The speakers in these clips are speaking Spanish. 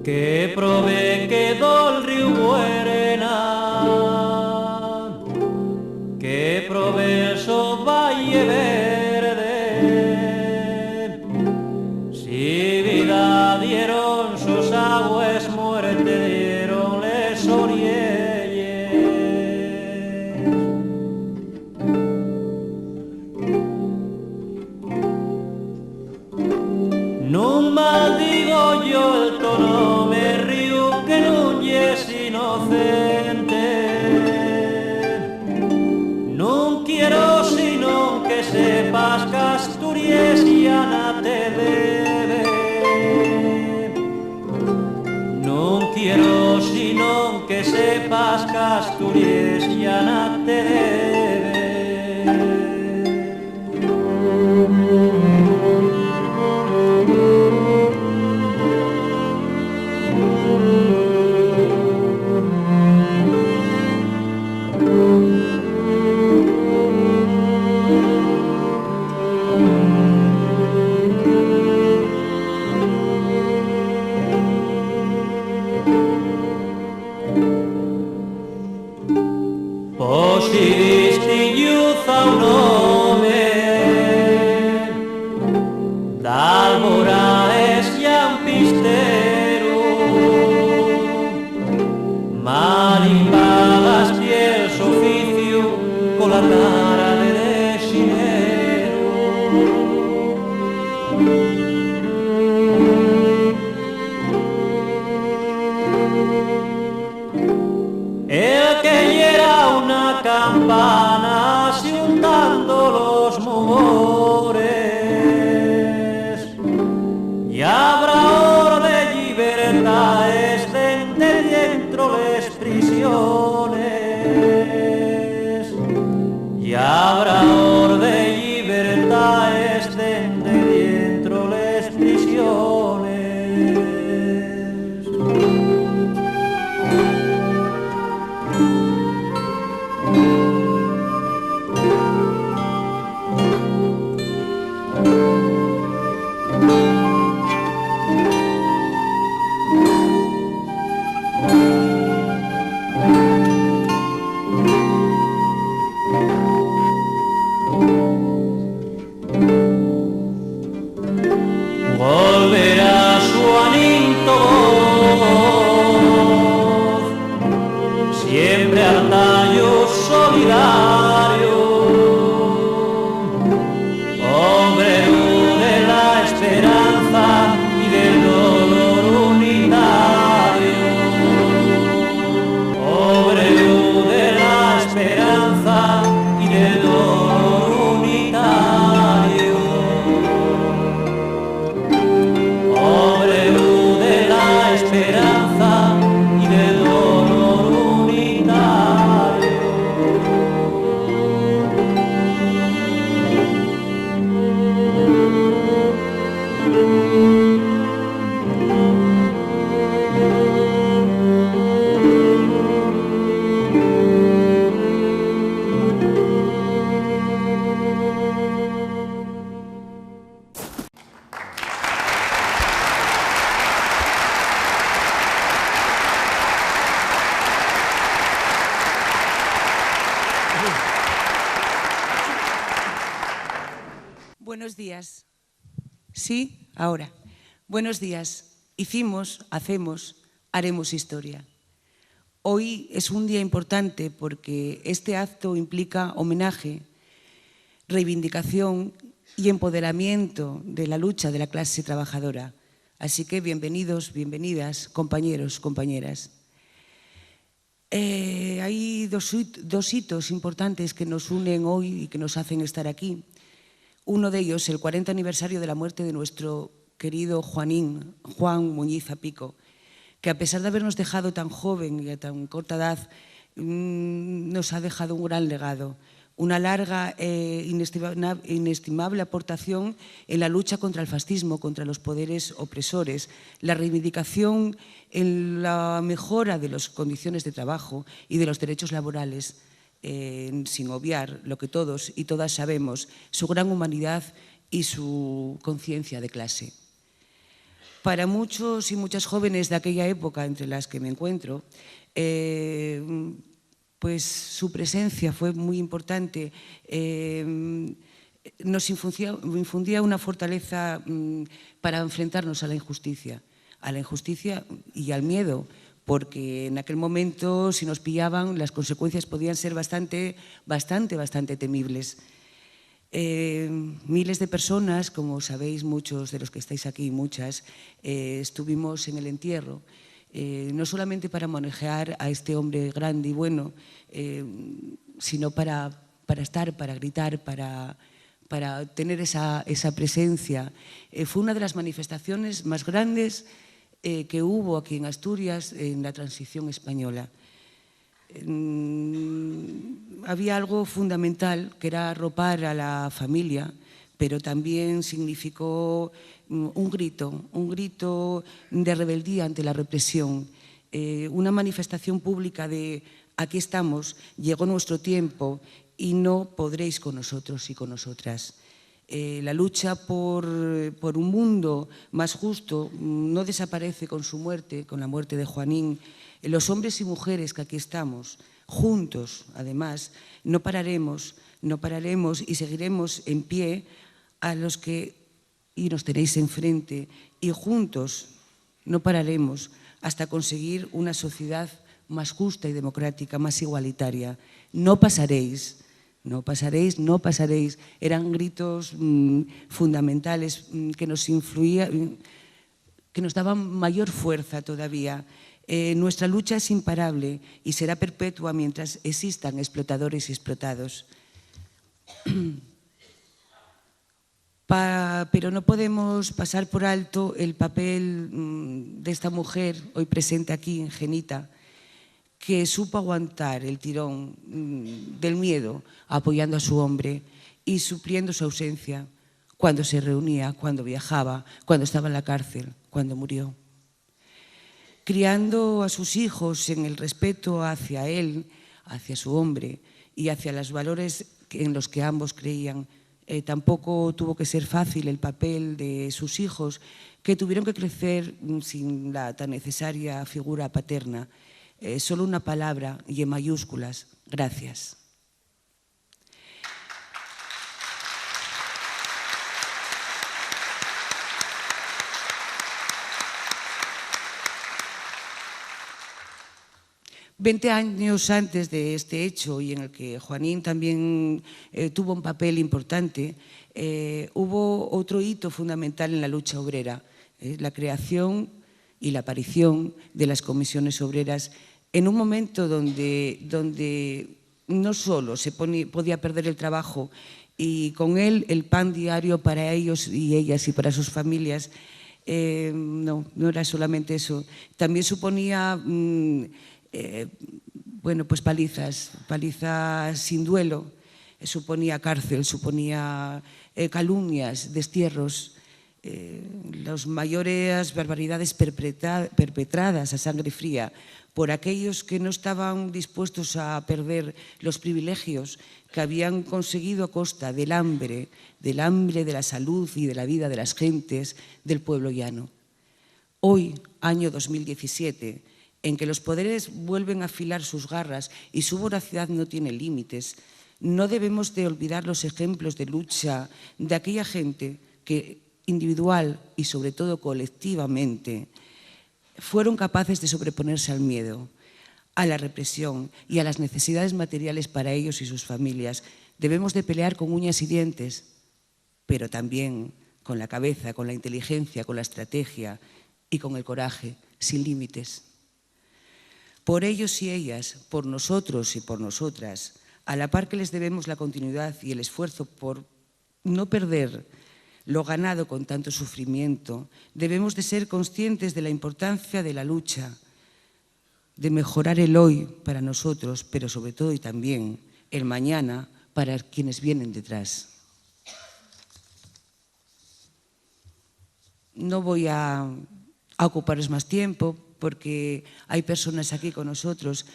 Que prové quedó el río Buerena, que prové so valle verde, si vida dieron sus aguas, muerte dieron les orielles. No maldigo yo el tono, me río que no es inocente. No quiero sino que sepas que Asturias ya no te debe. No quiero sino que sepas que Asturias ya no te debe. Posidisti iuza un nome, d'Albora es llampistero, malimbadas piel su oficio con la cara de desinero. El que era una campana si untando los mugores, y habrá hora de libertades de dentro les prisiones, y habrá hora de libertades de dentro les prisiones. Volverá su aninto voz, siempre al tallo solidario, obrero de la esperanza y del dolor unitario, obrero de la esperanza y del dolor unitario. Obrero de la esperanza y del dolor unitario. Buenos días. Sí, ahora. Buenos días. Hicimos, hacemos, haremos historia. Hoy es un día importante porque este acto implica homenaje, reivindicación y empoderamiento de la lucha de la clase trabajadora. Así que bienvenidos, bienvenidas, compañeros, compañeras. Hay dos hitos importantes que nos unen hoy y que nos hacen estar aquí. Uno de ellos, el 40 aniversario de la muerte de nuestro querido Juan Muñiz Apico, que a pesar de habernos dejado tan joven y a tan corta edad, nos ha dejado un gran legado, una larga e inestimable aportación en la lucha contra el fascismo, contra los poderes opresores, la reivindicación en la mejora de las condiciones de trabajo y de los derechos laborales, sin obviar lo que todos y todas sabemos, su gran humanidad y su conciencia de clase. Para muchos y muchas jóvenes de aquella época, entre las que me encuentro, pues su presencia fue muy importante, nos infundía una fortaleza para enfrentarnos a la injusticia y al miedo, porque en aquel momento, si nos pillaban, las consecuencias podían ser bastante temibles. Miles de personas, como sabéis muchos de los que estáis aquí, muchas, estuvimos en el entierro, no solamente para manejar a este hombre grande y bueno, sino para estar, para gritar, para tener esa presencia. Fue una de las manifestaciones más grandes que hubo aquí en Asturias en la transición española. Había algo fundamental, que era arropar a la familia, pero también significó un grito de rebeldía ante la represión, una manifestación pública de aquí estamos, llegó nuestro tiempo y no podréis con nosotros y con nosotras. La lucha por un mundo más justo no desaparece con su muerte, con la muerte de Juanín. Los hombres y mujeres que aquí estamos, juntos, además, no pararemos y seguiremos en pie a los que nos tenéis enfrente, y juntos no pararemos hasta conseguir una sociedad más justa y democrática, más igualitaria. No pasaréis. No pasaréis, no pasaréis. Eran gritos fundamentales que nos influían, que nos daban mayor fuerza todavía. Nuestra lucha es imparable y será perpetua mientras existan explotadores y explotados. Pero no podemos pasar por alto el papel de esta mujer hoy presente aquí, Genita, que supo aguantar el tirón del miedo apoyando a su hombre y supliendo su ausencia cuando se reunía, cuando viajaba, cuando estaba en la cárcel, cuando murió. Criando a sus hijos en el respeto hacia él, hacia su hombre y hacia los valores en los que ambos creían. Tampoco tuvo que ser fácil el papel de sus hijos, que tuvieron que crecer sin la tan necesaria figura paterna. Solo una palabra y en mayúsculas: gracias. Veinte años antes de este hecho, y en el que Juanín también tuvo un papel importante, hubo otro hito fundamental en la lucha obrera, la creación y la aparición de las comisiones obreras, en un momento donde no solo se podía perder el trabajo y con él el pan diario para ellos y ellas y para sus familias, no era solamente eso, también suponía bueno, pues palizas sin duelo, suponía cárcel, suponía calumnias, destierros, las mayores barbaridades perpetradas a sangre fría por aquellos que no estaban dispuestos a perder los privilegios que habían conseguido a costa del hambre, de la salud y de la vida de las gentes del pueblo llano. Hoy, año 2017, en que los poderes vuelven a afilar sus garras y su voracidad no tiene límites, no debemos de olvidar los ejemplos de lucha de aquella gente que individual y sobre todo colectivamente fueron capaces de sobreponerse al miedo, a la represión y a las necesidades materiales para ellos y sus familias. Debemos de pelear con uñas y dientes, pero también con la cabeza, con la inteligencia, con la estrategia y con el coraje, sin límites. Por ellos y ellas, por nosotros y por nosotras, a la par que les debemos la continuidad y el esfuerzo por no perder lo ganado con tanto sufrimiento, debemos de ser conscientes de la importancia de la lucha, de mejorar el hoy para nosotros, pero sobre todo y también el mañana para quienes vienen detrás. No voy a ocuparos más tiempo porque hay personas aquí con nosotros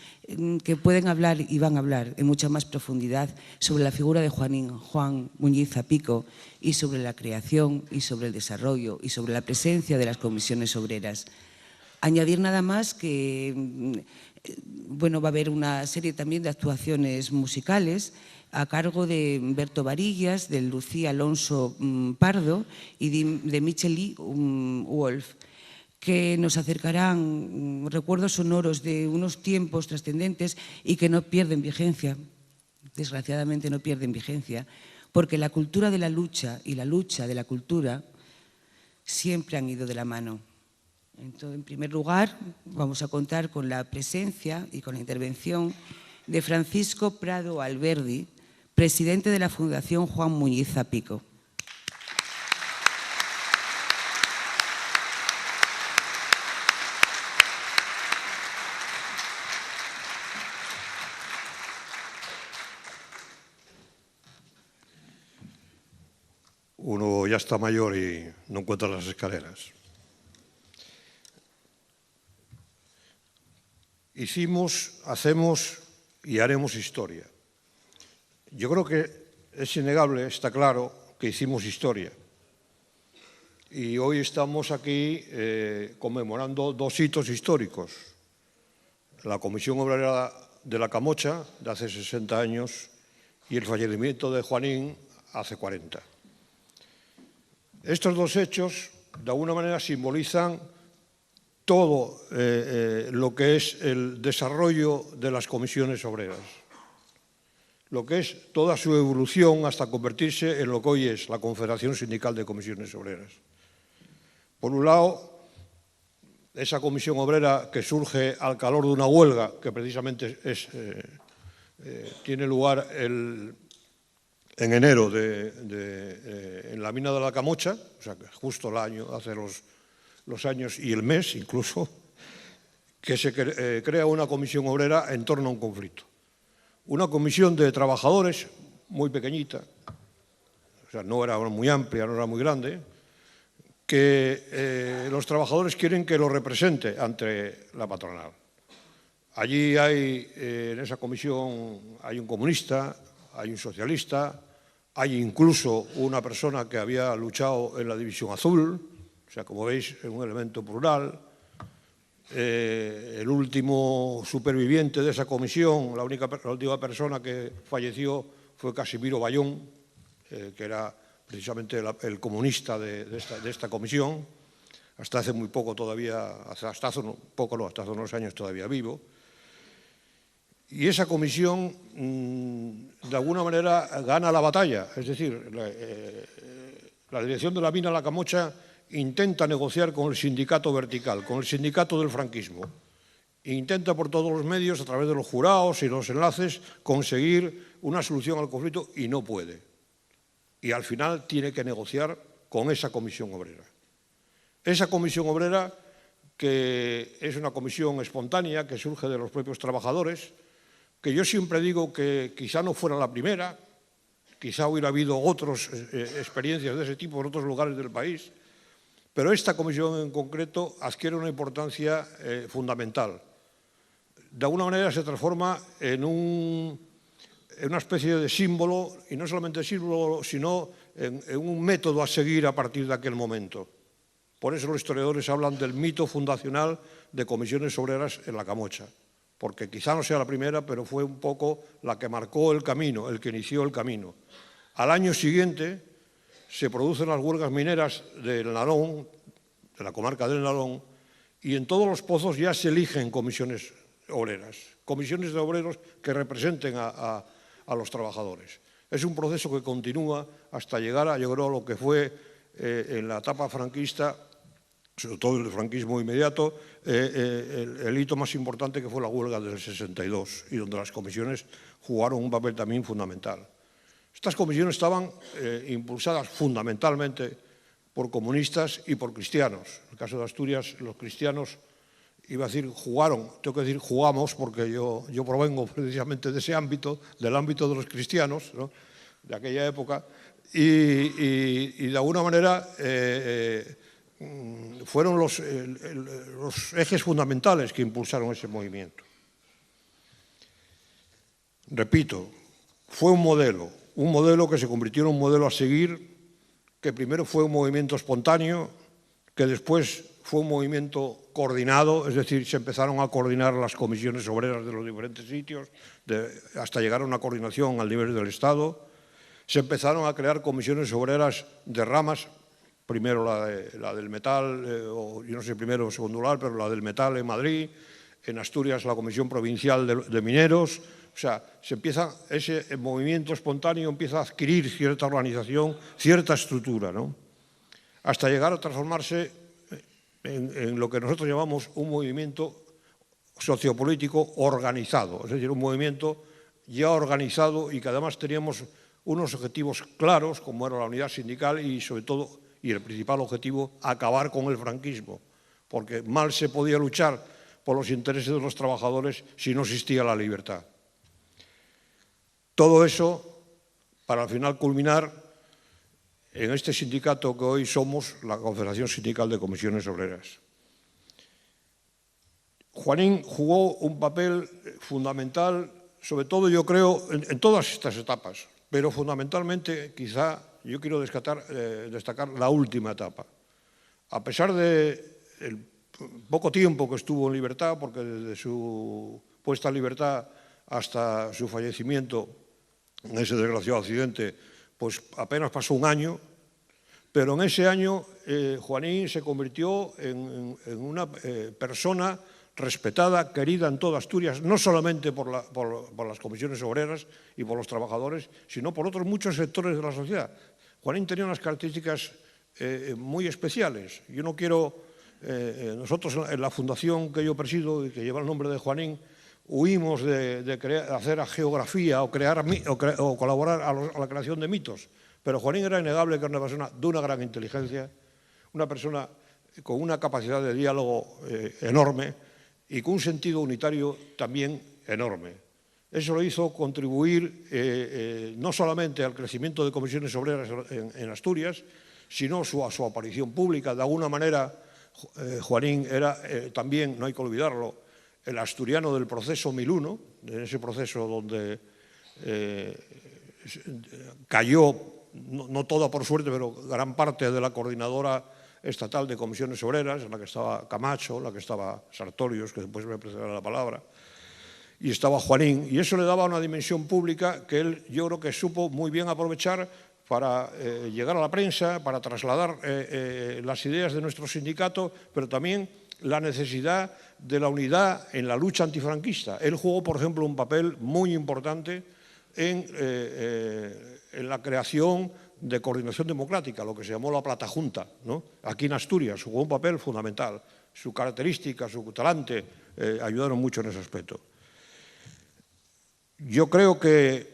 que pueden hablar y van a hablar en mucha más profundidad sobre la figura de Juan Muñiz Zapico y sobre la creación y sobre el desarrollo y sobre la presencia de las comisiones obreras. Añadir nada más que bueno, va a haber una serie también de actuaciones musicales a cargo de Berto Varillas, de Lucía Alonso Pardo y de Micheli Wolf, que nos acercarán recuerdos sonoros de unos tiempos trascendentes y que no pierden vigencia, desgraciadamente no pierden vigencia, porque la cultura de la lucha y la lucha de la cultura siempre han ido de la mano. Entonces, en primer lugar, vamos a contar con la presencia y con la intervención de Francisco Prado Alberdi, presidente de la Fundación Juan Muñiz Zapico. Uno ya está mayor y no encuentra las escaleras. Hicimos, hacemos y haremos historia. Yo creo que es innegable, está claro, que hicimos historia. Y hoy estamos aquí conmemorando dos hitos históricos. La Comisión Obrera de la Camocha, de hace 60 años, y el fallecimiento de Juanín hace 40. Estos dos hechos, de alguna manera, simbolizan todo lo que es el desarrollo de las comisiones obreras, lo que es toda su evolución hasta convertirse en lo que hoy es la Confederación Sindical de Comisiones Obreras. Por un lado, esa comisión obrera que surge al calor de una huelga, que precisamente tiene lugar en enero en la mina de la Camocha, o sea, justo el año, hace los años y el mes incluso, que se crea una comisión obrera en torno a un conflicto. Una comisión de trabajadores muy pequeñita, o sea, no era muy amplia, no era muy grande, que los trabajadores quieren que lo represente ante la patronal. Allí hay, en esa comisión, hay un comunista, hay un socialista, hay incluso una persona que había luchado en la División Azul, o sea, como veis, es un elemento plural. El último superviviente de esa comisión, la última persona que falleció fue Casimiro Bayón, que era precisamente el comunista de esta comisión, hasta hace muy poco todavía, hasta hace unos años todavía vivo. Y esa comisión, de alguna manera, gana la batalla. Es decir, la dirección de la mina La Camocha intenta negociar con el sindicato vertical, con el sindicato del franquismo. Intenta por todos los medios, a través de los jurados y los enlaces, conseguir una solución al conflicto y no puede. Y al final tiene que negociar con esa comisión obrera. Esa comisión obrera, que es una comisión espontánea, que surge de los propios trabajadores, que yo siempre digo que quizá no fuera la primera, quizá hubiera habido otras experiencias de ese tipo en otros lugares del país, pero esta comisión en concreto adquiere una importancia fundamental. De alguna manera se transforma en una especie de símbolo, y no solamente símbolo, sino en un método a seguir a partir de aquel momento. Por eso los historiadores hablan del mito fundacional de comisiones obreras en la Camocha, porque quizá no sea la primera, pero fue un poco la que marcó el camino, el que inició el camino. Al año siguiente se producen las huelgas mineras del Nalón, de la comarca del Nalón, y en todos los pozos ya se eligen comisiones obreras, comisiones de obreros que representen a los trabajadores. Es un proceso que continúa hasta llegar a, yo creo, lo que fue en la etapa franquista sobre todo el franquismo inmediato, el hito más importante que fue la huelga del 62 y donde las comisiones jugaron un papel también fundamental. Estas comisiones estaban impulsadas fundamentalmente por comunistas y por cristianos. En el caso de Asturias, los cristianos, iba a decir jugaron, tengo que decir jugamos, porque yo provengo precisamente de ese ámbito, del ámbito de los cristianos, ¿no?, de aquella época, y de alguna manera fueron los ejes fundamentales que impulsaron ese movimiento. Repito, fue un modelo que se convirtió en un modelo a seguir, que primero fue un movimiento espontáneo, que después fue un movimiento coordinado, es decir, se empezaron a coordinar las comisiones obreras de los diferentes sitios, hasta llegar a una coordinación al nivel del Estado. Se empezaron a crear comisiones obreras de ramas, primero la del metal, yo no sé primero o segundo lugar, pero la del metal en Madrid, en Asturias la Comisión Provincial de Mineros. O sea, ese movimiento espontáneo empieza a adquirir cierta organización, cierta estructura, ¿no?, hasta llegar a transformarse en lo que nosotros llamamos un movimiento sociopolítico organizado, es decir, un movimiento ya organizado y que además teníamos unos objetivos claros, como era la unidad sindical y sobre todo, y el principal objetivo, acabar con el franquismo, porque mal se podía luchar por los intereses de los trabajadores si no existía la libertad. Todo eso para al final culminar en este sindicato que hoy somos la Confederación Sindical de Comisiones Obreras. Juanín jugó un papel fundamental, sobre todo yo creo, en todas estas etapas, pero fundamentalmente quizá yo quiero destacar la última etapa. A pesar del poco tiempo que estuvo en libertad, porque desde su puesta en libertad hasta su fallecimiento en ese desgraciado accidente, pues apenas pasó un año, pero en ese año Juanín se convirtió en una persona respetada, querida en toda Asturias, no solamente por las comisiones obreras y por los trabajadores, sino por otros muchos sectores de la sociedad. Juanín tenía unas características muy especiales. Yo no quiero, nosotros en la fundación que yo presido y que lleva el nombre de Juanín, huimos de hacer geografía o colaborar a la creación de mitos, pero Juanín era innegable que era una persona de una gran inteligencia, una persona con una capacidad de diálogo enorme y con un sentido unitario también enorme. Eso lo hizo contribuir no solamente al crecimiento de comisiones obreras en Asturias, sino a su aparición pública. De alguna manera, Juanín era también, no hay que olvidarlo, el asturiano del proceso 1001, en ese proceso donde cayó, no toda por suerte, pero gran parte de la coordinadora estatal de comisiones obreras, en la que estaba Camacho, en la que estaba Sartorius, que después me precederá la palabra, y estaba Juanín, y eso le daba una dimensión pública que él, yo creo que supo muy bien aprovechar para llegar a la prensa, para trasladar las ideas de nuestro sindicato, pero también la necesidad de la unidad en la lucha antifranquista. Él jugó, por ejemplo, un papel muy importante en la creación de coordinación democrática, lo que se llamó la Plata Junta, ¿no? Aquí en Asturias jugó un papel fundamental. Su característica, su talante ayudaron mucho en ese aspecto. Yo creo que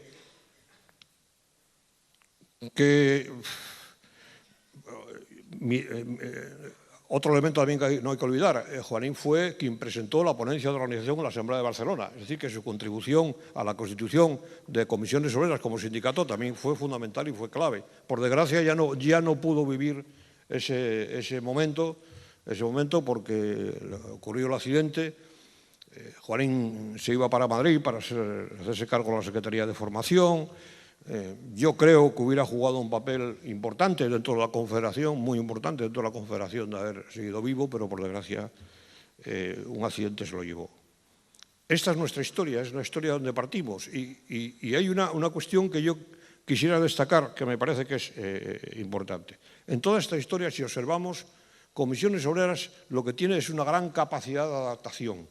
otro elemento también que no hay que olvidar, Juanín fue quien presentó la ponencia de organización en la Asamblea de Barcelona, es decir, que su contribución a la constitución de comisiones obreras como sindicato también fue fundamental y fue clave. Por desgracia ya no pudo vivir ese momento porque ocurrió el accidente. Juanín se iba para Madrid para hacerse cargo de la Secretaría de Formación. Yo creo que hubiera jugado un papel importante dentro de la Confederación, muy importante dentro de la Confederación de haber seguido vivo, pero por desgracia un accidente se lo llevó. Esta es nuestra historia, es la historia donde partimos y hay una cuestión que yo quisiera destacar que me parece que es importante. En toda esta historia, si observamos, Comisiones Obreras lo que tiene es una gran capacidad de adaptación.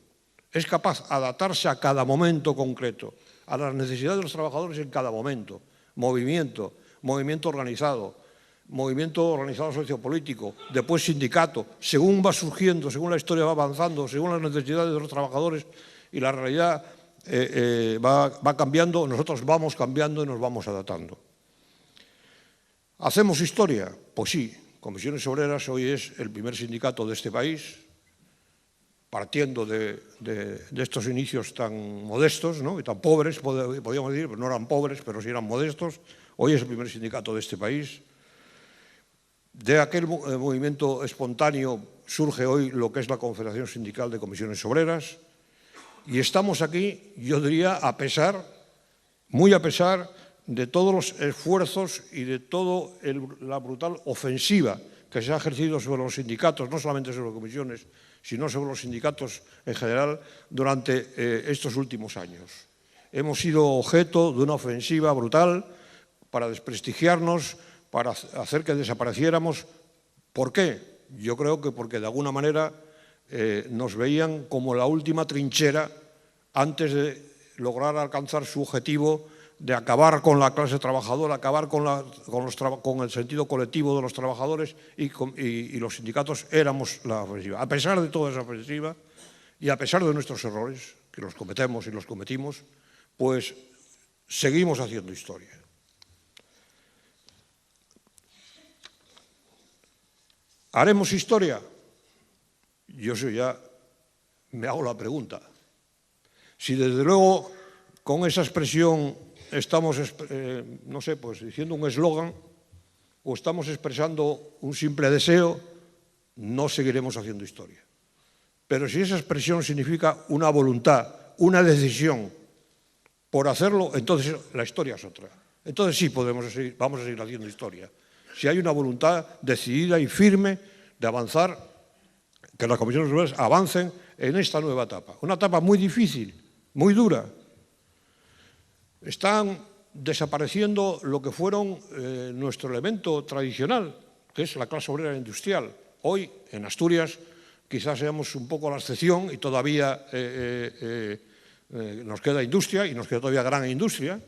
Es capaz de adaptarse a cada momento concreto, a las necesidades de los trabajadores en cada momento, movimiento organizado, movimiento organizado sociopolítico, después sindicato, según va surgiendo, según la historia va avanzando, según las necesidades de los trabajadores y la realidad va cambiando, nosotros vamos cambiando y nos vamos adaptando. ¿Hacemos historia? Pues sí, Comisiones Obreras hoy es el primer sindicato de este país, partiendo de estos inicios tan modestos, ¿no?, y tan pobres, podríamos decir, no eran pobres, pero sí eran modestos. Hoy es el primer sindicato de este país. De aquel movimiento espontáneo surge hoy lo que es la Confederación Sindical de Comisiones Obreras, y estamos aquí, yo diría, muy a pesar de todos los esfuerzos y de toda la brutal ofensiva que se ha ejercido sobre los sindicatos, no solamente sobre las comisiones, sino sobre los sindicatos en general durante estos últimos años. Hemos sido objeto de una ofensiva brutal para desprestigiarnos, para hacer que desapareciéramos. ¿Por qué? Yo creo que porque de alguna manera nos veían como la última trinchera antes de lograr alcanzar su objetivo de acabar con la clase trabajadora, acabar con el sentido colectivo de los trabajadores, y los sindicatos éramos la ofensiva. A pesar de toda esa ofensiva y a pesar de nuestros errores, que los cometemos y los cometimos, pues seguimos haciendo historia. ¿Haremos historia? Yo ya me hago la pregunta. Si desde luego con esa expresión estamos, no sé, pues diciendo un eslogan o estamos expresando un simple deseo, no seguiremos haciendo historia. Pero si esa expresión significa una voluntad, una decisión por hacerlo, entonces la historia es otra. Entonces sí vamos a seguir haciendo historia. Si hay una voluntad decidida y firme de avanzar, que las comisiones obreras avancen en esta nueva etapa. Una etapa muy difícil, muy dura. Están desapareciendo lo que fueron nuestro elemento tradicional, que es la clase obrera industrial. Hoy, en Asturias, quizás seamos un poco la excepción y todavía nos queda industria y nos queda todavía gran industria,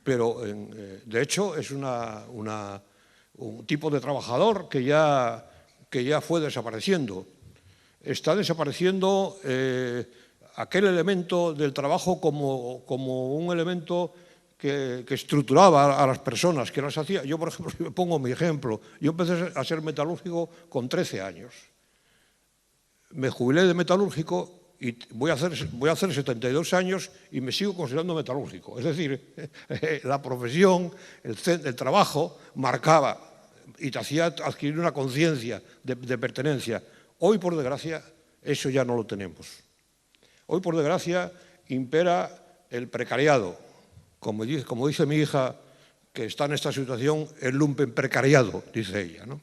pero de hecho es un tipo de trabajador que ya fue desapareciendo. Está desapareciendo aquel elemento del trabajo como un elemento que estructuraba a las personas, que las hacía. Yo, por ejemplo, me pongo mi ejemplo. Yo empecé a ser metalúrgico con 13 años. Me jubilé de metalúrgico y voy a hacer 72 años y me sigo considerando metalúrgico. Es decir, la profesión, el trabajo marcaba y te hacía adquirir una conciencia de pertenencia. Hoy, por desgracia, eso ya no lo tenemos. Hoy, por desgracia, impera el precariado. Como dice mi hija, que está en esta situación, el lumpenprecariado, dice ella, ¿no?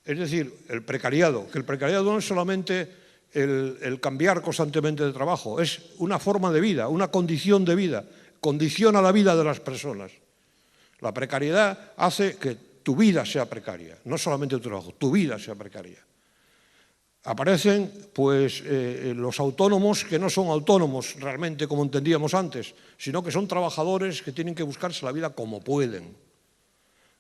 Es decir, el precariado, que el precariado no es solamente el cambiar constantemente de trabajo, es una forma de vida, una condición de vida, condiciona la vida de las personas. La precariedad hace que tu vida sea precaria, no solamente tu trabajo, tu vida sea precaria. Aparecen pues los autónomos que no son autónomos realmente como entendíamos antes, sino que son trabajadores que tienen que buscarse la vida como pueden.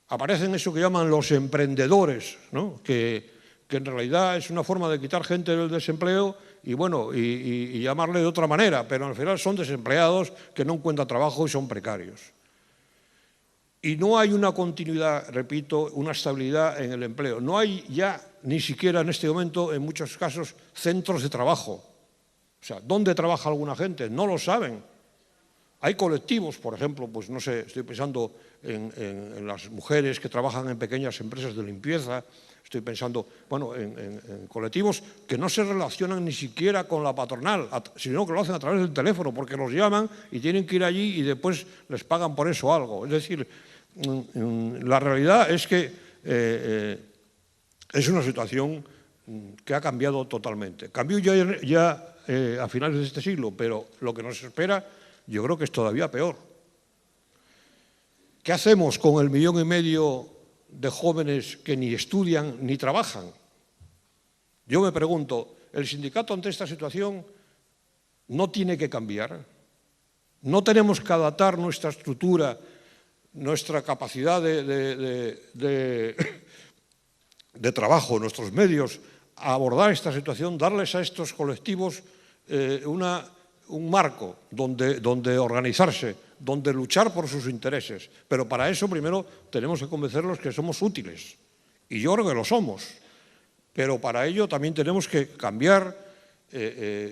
Aparecen eso que llaman los emprendedores, ¿no? que en realidad es una forma de quitar gente del desempleo y llamarle de otra manera, pero al final son desempleados que no encuentran trabajo y son precarios. Y no hay una continuidad, repito, una estabilidad en el empleo. No hay ya ni siquiera en este momento, en muchos casos, centros de trabajo. O sea, ¿dónde trabaja alguna gente? No lo saben. Hay colectivos, por ejemplo, pues no sé, estoy pensando en las mujeres que trabajan en pequeñas empresas de limpieza, estoy pensando, bueno, en colectivos que no se relacionan ni siquiera con la patronal, sino que lo hacen a través del teléfono, porque los llaman y tienen que ir allí y después les pagan por eso algo. Es decir, la realidad es que es una situación que ha cambiado totalmente. Cambió ya a finales de este siglo, pero lo que nos espera yo creo que es todavía peor. ¿Qué hacemos con el 1,5 millones de jóvenes que ni estudian ni trabajan? Yo me pregunto, ¿el sindicato ante esta situación no tiene que cambiar? ¿No tenemos que adaptar nuestra estructura nuestra capacidad de trabajo, nuestros medios, a abordar esta situación, darles a estos colectivos un marco donde organizarse, donde luchar por sus intereses. Pero para eso primero tenemos que convencerlos que somos útiles. Y yo creo que lo somos. Pero para ello también tenemos que cambiar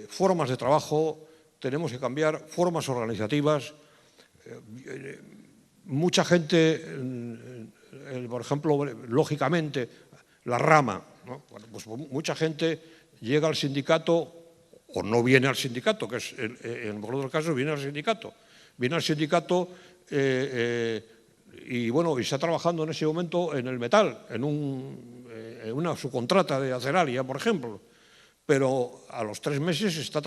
formas de trabajo, tenemos que cambiar formas organizativas. Mucha gente, por ejemplo, lógicamente, la rama, ¿no? Bueno, pues mucha gente llega al sindicato o no viene al sindicato, que es, en algunos casos viene al sindicato. Viene al sindicato y está trabajando en ese momento en el metal, en una subcontrata de Aceralia, por ejemplo. Pero a los 3 meses está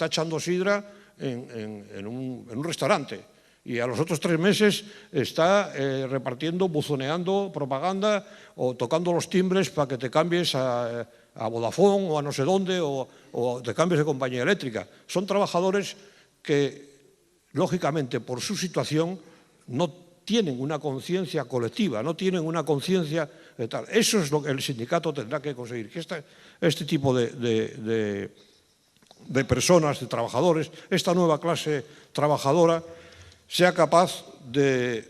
echando sidra en un restaurante. Y a los otros 3 meses está repartiendo, buzoneando propaganda o tocando los timbres para que te cambies a Vodafone o a no sé dónde o te cambies de compañía eléctrica. Son trabajadores que, lógicamente, por su situación, no tienen una conciencia colectiva, no tienen una conciencia de tal. Eso es lo que el sindicato tendrá que conseguir, que este tipo de personas, de trabajadores, esta nueva clase trabajadora, sea capaz de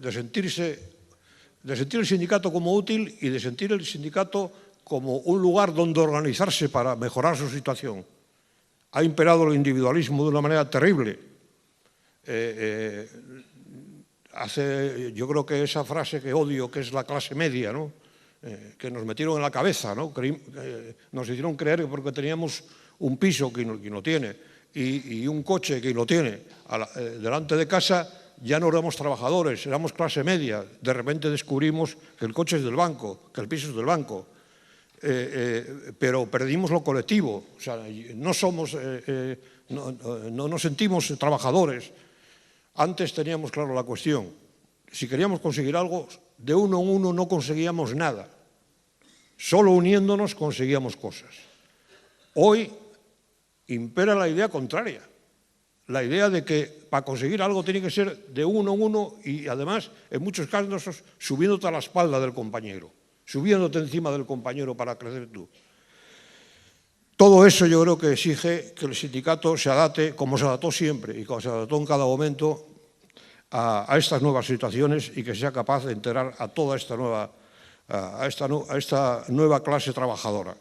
sentir el sindicato como útil y de sentir el sindicato como un lugar donde organizarse para mejorar su situación. Ha imperado el individualismo de una manera terrible. Yo creo que esa frase que odio, que es la clase media, ¿no? Que nos metieron en la cabeza, ¿no? Nos hicieron creer que porque teníamos un piso, quien lo tiene, y un coche, quien lo tiene, delante de casa, ya no éramos trabajadores, éramos clase media. De repente descubrimos que el coche es del banco, que el piso es del banco. Pero perdimos lo colectivo, o sea, no nos sentimos trabajadores. Antes teníamos claro la cuestión. Si queríamos conseguir algo, de uno en uno no conseguíamos nada. Solo uniéndonos conseguíamos cosas. Hoy impera la idea contraria, la idea de que para conseguir algo tiene que ser de uno en uno y además, en muchos casos, subiéndote a la espalda del compañero, subiéndote encima del compañero para crecer tú. Todo eso yo creo que exige que el sindicato se adapte, como se adaptó siempre y como se adaptó en cada momento, a estas nuevas situaciones y que sea capaz de integrar a toda esta nueva clase trabajadora.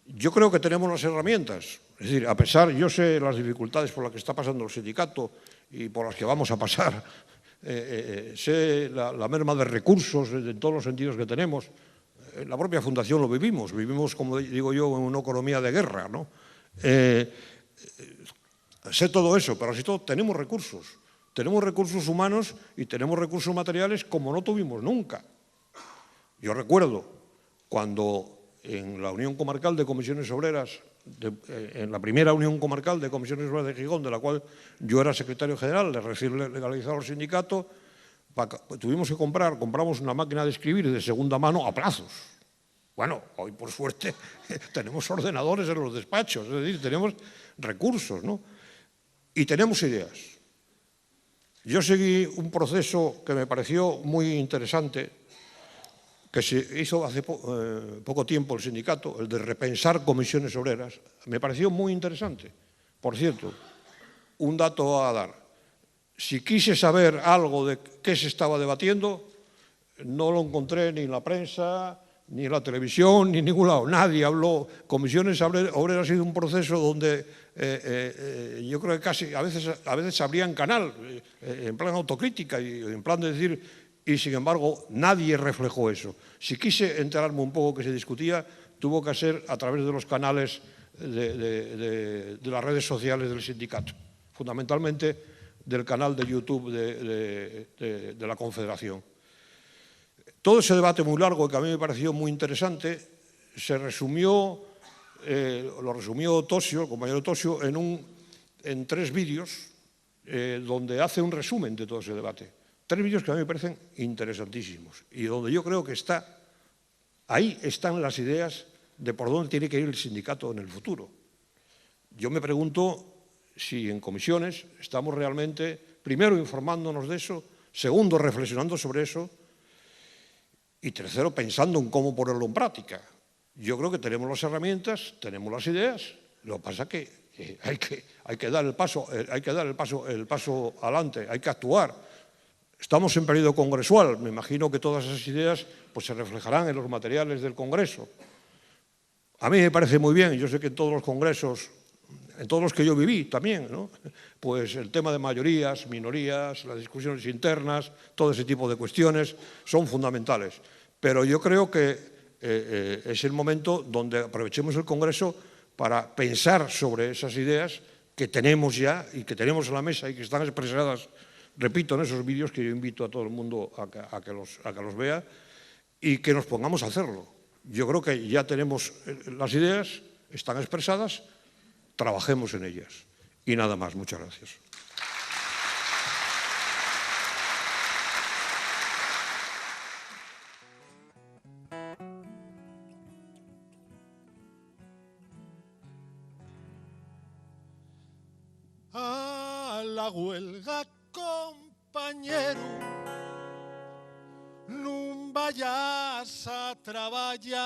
Yo creo que tenemos las herramientas, es decir, a pesar, yo sé las dificultades por las que está pasando el sindicato y por las que vamos a pasar, sé la merma de recursos en todos los sentidos que tenemos. En la propia fundación lo vivimos, como digo yo, en una economía de guerra, ¿no? Sé todo eso, pero así todo tenemos recursos humanos y tenemos recursos materiales como no tuvimos nunca. Yo recuerdo cuando en la Unión Comarcal de Comisiones Obreras, en la primera Unión Comarcal de Comisiones Obreras de Gijón, de la cual yo era secretario general, de recién legalizado el sindicato, tuvimos que compramos una máquina de escribir de segunda mano a plazos. Bueno, hoy por suerte tenemos ordenadores en los despachos, es decir, tenemos recursos, ¿no? Y tenemos ideas. Yo seguí un proceso que me pareció muy interesante, que se hizo hace poco tiempo el sindicato, el de repensar comisiones obreras. Me pareció muy interesante. Por cierto, un dato a dar. Si quise saber algo de qué se estaba debatiendo, no lo encontré ni en la prensa, ni en la televisión, ni en ningún lado. Nadie habló. Comisiones obreras ha sido un proceso donde yo creo que casi a veces abrían canal, en plan autocrítica y en plan de decir... Y, sin embargo, nadie reflejó eso. Si quise enterarme un poco que se discutía, tuvo que ser a través de los canales de las redes sociales del sindicato, fundamentalmente del canal de YouTube de la Confederación. Todo ese debate muy largo, que a mí me pareció muy interesante, lo resumió Tosio, el compañero Tosio, en 3 vídeos donde hace un resumen de todo ese debate. 3 vídeos que a mí me parecen interesantísimos y donde yo creo que ahí están las ideas de por dónde tiene que ir el sindicato en el futuro. Yo me pregunto si en comisiones estamos realmente, primero, informándonos de eso, segundo, reflexionando sobre eso, y tercero, pensando en cómo ponerlo en práctica. Yo creo que tenemos las herramientas, tenemos las ideas, lo que pasa es que hay que dar el paso adelante, hay que actuar. Estamos en periodo congresual, me imagino que todas esas ideas pues, se reflejarán en los materiales del Congreso. A mí me parece muy bien, yo sé que en todos los congresos, en todos los que yo viví también, ¿no? Pues el tema de mayorías, minorías, las discusiones internas, todo ese tipo de cuestiones son fundamentales. Pero yo creo que es el momento donde aprovechemos el Congreso para pensar sobre esas ideas que tenemos ya y que tenemos en la mesa y que están expresadas, repito, en esos vídeos que yo invito a todo el mundo a que los vea y que nos pongamos a hacerlo. Yo creo que ya tenemos las ideas, están expresadas, trabajemos en ellas. Y nada más, muchas gracias. A la huelga, compañero, non vayas a traballar,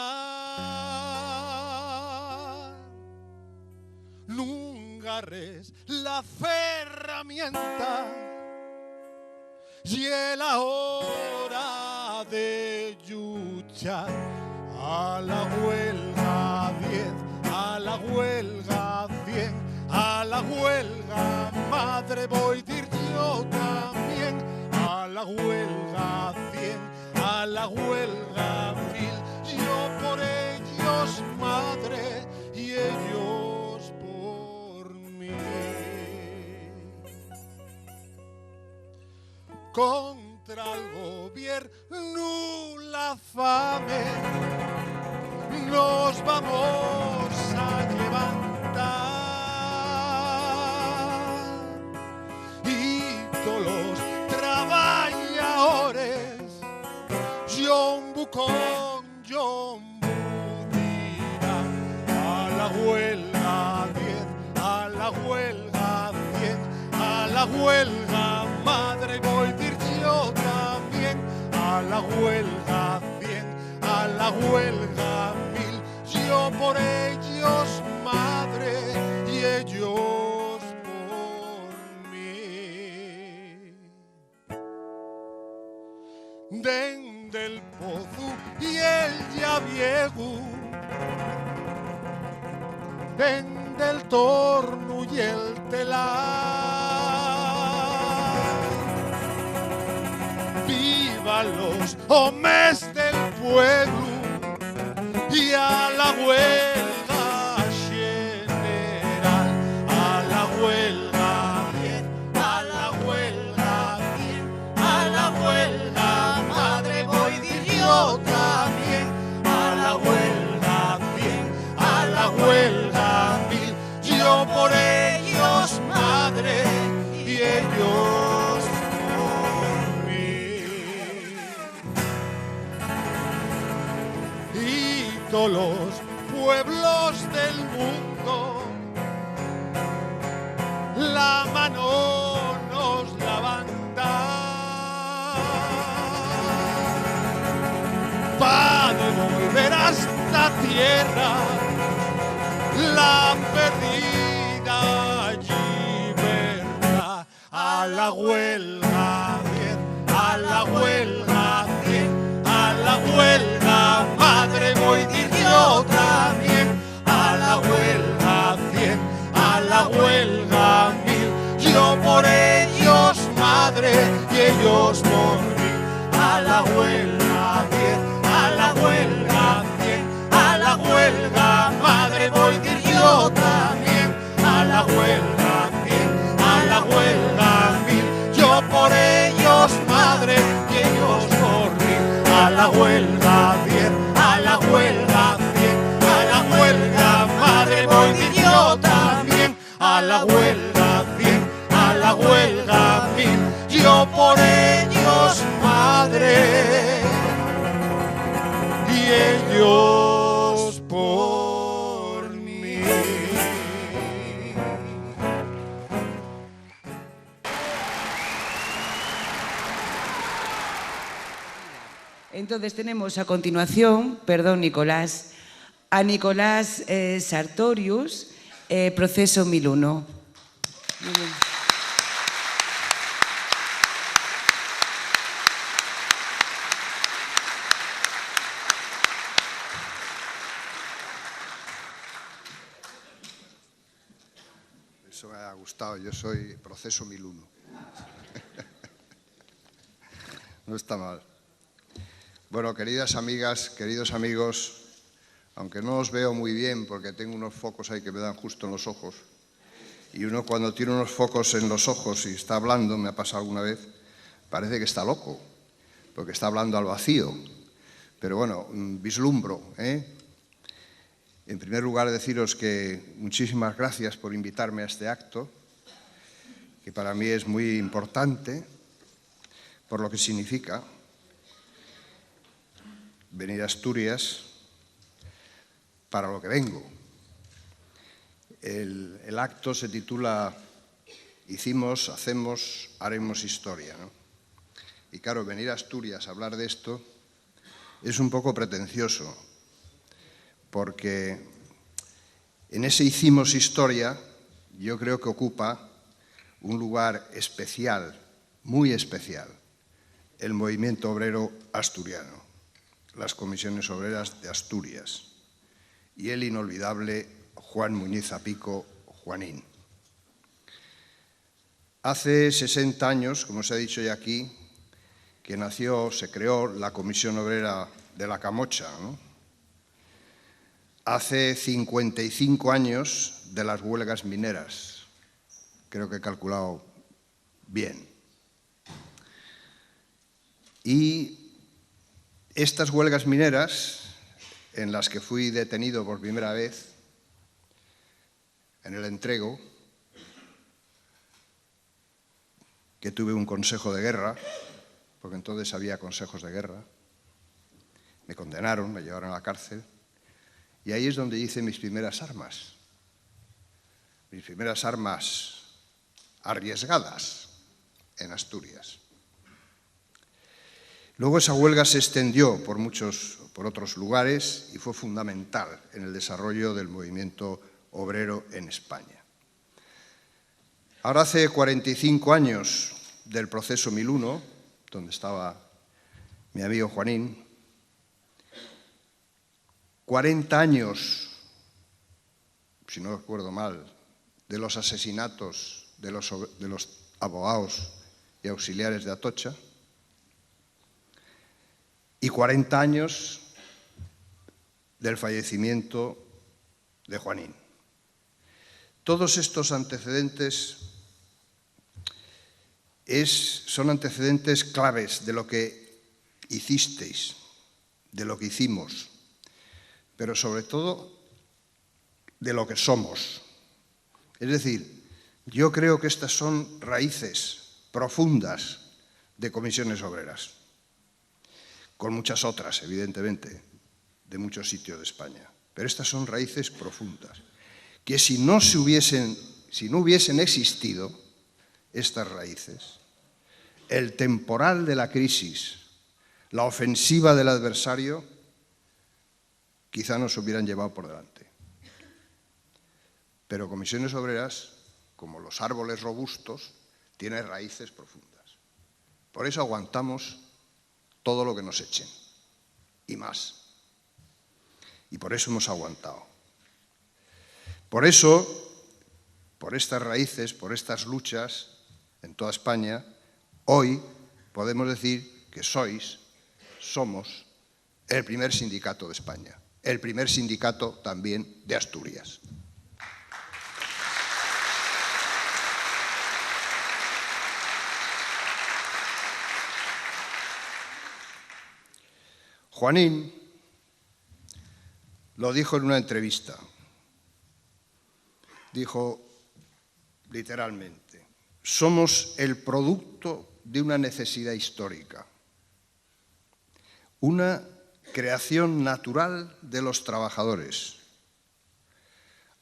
non agarres la ferramenta y la hora de luchar. A la huelga 10, a la huelga 100, a la huelga madre voy dir yo también. A la huelga 100, a la huelga 1000, yo por ellos madre y ellos por mí. Contra el gobierno la fame nos vamos a levantar y todos los trabajadores yombu con yombu dirán. A la huelga 10, a la huelga 100, a la huelga madre voy dir yo también. A la huelga 100, a la huelga 1000, yo por ellos madre y ellos por mí. Dende el pozo y el llaviego, dende el torno y el telar, viva los hombres del pueblo y a la huelga general. A la huelga 10, a la huelga 100, a la huelga madre voy dir yo también. A la huelga 100, a la huelga 1000, yo por ellos madre y ellos por mí. Y todos los pueblos del mundo la mano nos levantan para devolver a esta tierra la perdida libertad. A la huelga 10, a la huelga 100, a la huelga madre voy dir yo también. A la huelga 100, a la huelga 1000, yo por ellos madre y ellos por mí. A la huelga 10, a la huelga 100, a la huelga madre voy dir yo también. A la huelga 100, a la huelga 1000, yo por ellos madre y ellos por mí. A la huelga 10, a la huelga 100, a la huelga madre voy dir yo también. A la huelga 100, a la huelga 1000, yo por ellos madre y ellos por mí. Entonces tenemos a continuación, perdón Nicolás, a Nicolás Sartorius, Proceso 1001. Muy bien. Eso me ha gustado, yo soy Proceso 1001. No está mal. Bueno, queridas amigas, queridos amigos, aunque no os veo muy bien porque tengo unos focos ahí que me dan justo en los ojos, y uno cuando tiene unos focos en los ojos y está hablando, me ha pasado alguna vez, parece que está loco, porque está hablando al vacío. Pero bueno, vislumbro, En primer lugar, deciros que muchísimas gracias por invitarme a este acto, que para mí es muy importante por lo que significa venir a Asturias para lo que vengo. El acto se titula Hicimos, hacemos, haremos historia, ¿no? Y claro, venir a Asturias a hablar de esto es un poco pretencioso, porque en ese hicimos historia yo creo que ocupa un lugar especial, muy especial, el movimiento obrero asturiano, las comisiones obreras de Asturias y el inolvidable Juan Muñiz Apico, Juanín. Hace 60 años, como se ha dicho ya aquí, que se creó la Comisión Obrera de la Camocha, ¿no? Hace 55 años de las huelgas mineras, creo que he calculado bien. Y estas huelgas mineras, en las que fui detenido por primera vez, en el entrego, que tuve un consejo de guerra, porque entonces había consejos de guerra, me condenaron, me llevaron a la cárcel, y ahí es donde hice mis primeras armas arriesgadas en Asturias. Luego esa huelga se extendió por otros lugares y fue fundamental en el desarrollo del movimiento obrero en España. Ahora hace 45 años del Proceso 1001, donde estaba mi amigo Juanín, 40 años, si no recuerdo mal, de los asesinatos de los abogados y auxiliares de Atocha, y 40 años del fallecimiento de Juanín. Todos estos antecedentes son antecedentes claves de lo que hicisteis, de lo que hicimos, pero sobre todo de lo que somos. Es decir, yo creo que estas son raíces profundas de comisiones obreras, con muchas otras, evidentemente, de muchos sitios de España. Pero estas son raíces profundas, que si no hubiesen existido estas raíces, el temporal de la crisis, la ofensiva del adversario, quizá nos hubieran llevado por delante. Pero comisiones obreras, como los árboles robustos, tienen raíces profundas. Por eso aguantamos todo lo que nos echen, y más. Y por eso hemos aguantado. Por eso, por estas raíces, por estas luchas en toda España, hoy podemos decir que somos el primer sindicato de España, el primer sindicato también de Asturias. Juanín lo dijo en una entrevista. Dijo literalmente: somos el producto de una necesidad histórica, una creación natural de los trabajadores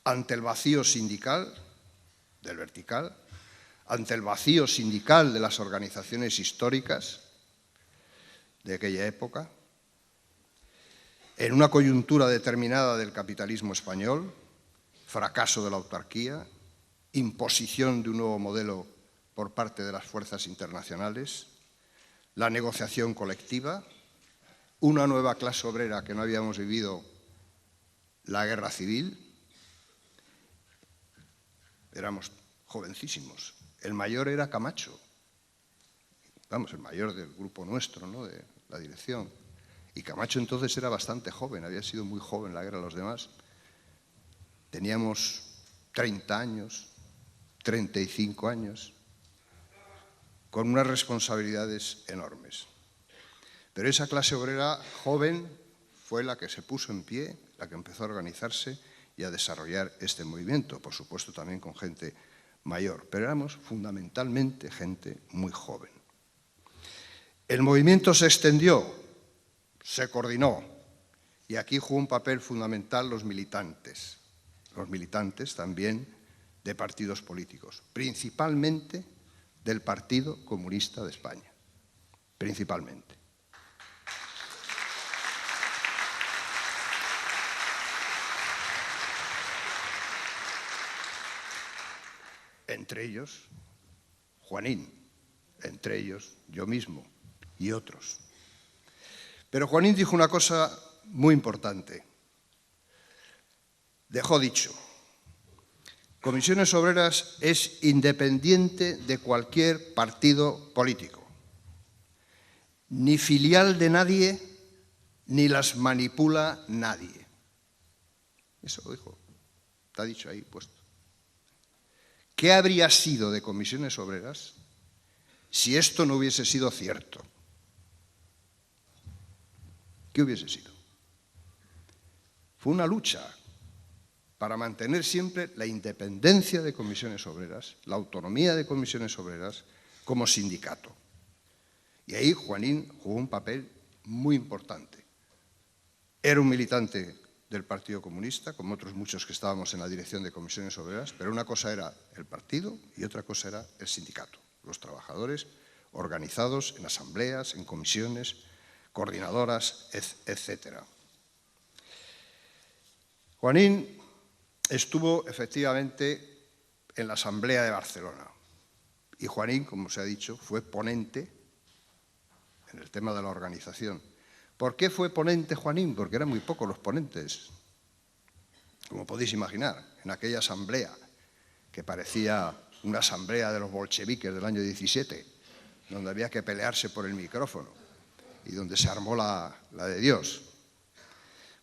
ante el vacío sindical, del vertical, ante el vacío sindical de las organizaciones históricas de aquella época, en una coyuntura determinada del capitalismo español, fracaso de la autarquía, imposición de un nuevo modelo por parte de las fuerzas internacionales, la negociación colectiva, una nueva clase obrera que no habíamos vivido, la guerra civil. Éramos jovencísimos. El mayor era Camacho, vamos, el mayor del grupo nuestro, ¿no?, de la dirección. Y Camacho entonces era bastante joven, había sido muy joven en la guerra de los demás. Teníamos 30 años, 35 años, con unas responsabilidades enormes. Pero esa clase obrera joven fue la que se puso en pie, la que empezó a organizarse y a desarrollar este movimiento, por supuesto también con gente mayor, pero éramos fundamentalmente gente muy joven. El movimiento se extendió, se coordinó, y aquí jugó un papel fundamental los militantes también de partidos políticos, principalmente del Partido Comunista de España, principalmente. Entre ellos, Juanín, entre ellos, yo mismo y otros. Pero Juanín dijo una cosa muy importante. Dejó dicho: Comisiones Obreras es independiente de cualquier partido político, ni filial de nadie, ni las manipula nadie. Eso lo dijo, está dicho ahí puesto. ¿Qué habría sido de Comisiones Obreras si esto no hubiese sido cierto? ¿Qué hubiese sido? Fue una lucha para mantener siempre la independencia de Comisiones Obreras, la autonomía de Comisiones Obreras como sindicato. Y ahí Juanín jugó un papel muy importante. Era un militante del Partido Comunista, como otros muchos que estábamos en la dirección de Comisiones Obreras, pero una cosa era el partido y otra cosa era el sindicato, los trabajadores organizados en asambleas, en comisiones, coordinadoras, etc. Juanín estuvo efectivamente en la Asamblea de Barcelona y Juanín, como se ha dicho, fue ponente en el tema de la organización. ¿Por qué fue ponente Juanín? Porque eran muy pocos los ponentes, como podéis imaginar, en aquella asamblea que parecía una asamblea de los bolcheviques del año 17, donde había que pelearse por el micrófono y donde se armó la de Dios.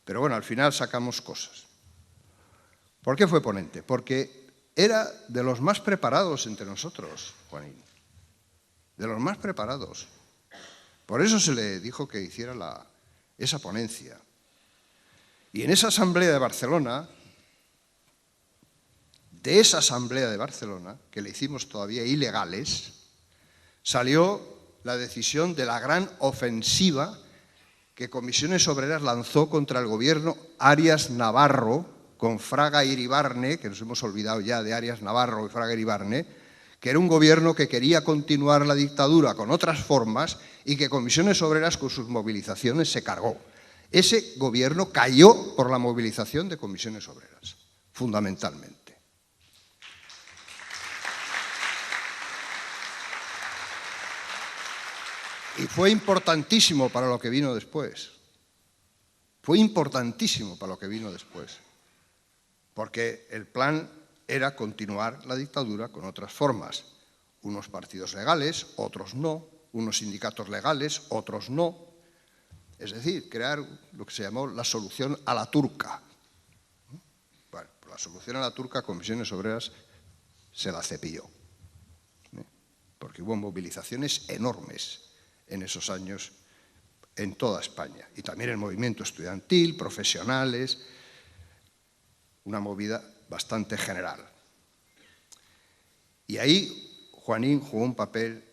Pero bueno, al final sacamos cosas. ¿Por qué fue ponente? Porque era de los más preparados entre nosotros, Juanín, de los más preparados. Por eso se le dijo que hiciera esa ponencia. Y en esa asamblea de Barcelona, de esa asamblea de Barcelona, que le hicimos todavía ilegales, salió la decisión de la gran ofensiva que Comisiones Obreras lanzó contra el gobierno Arias Navarro, con Fraga Iribarne, que nos hemos olvidado ya de Arias Navarro y Fraga Iribarne, que era un gobierno que quería continuar la dictadura con otras formas y que Comisiones Obreras con sus movilizaciones se cargó. Ese gobierno cayó por la movilización de Comisiones Obreras, fundamentalmente. Y fue importantísimo para lo que vino después. Fue importantísimo para lo que vino después. Porque el plan era continuar la dictadura con otras formas. Unos partidos legales, otros no. Unos sindicatos legales, otros no. Es decir, crear lo que se llamó la solución a la turca. Bueno, pues la solución a la turca, Comisiones Obreras se la cepilló. Porque hubo movilizaciones enormes en esos años en toda España. Y también el movimiento estudiantil, profesionales, una movida bastante general. Y ahí Juanín jugó un papel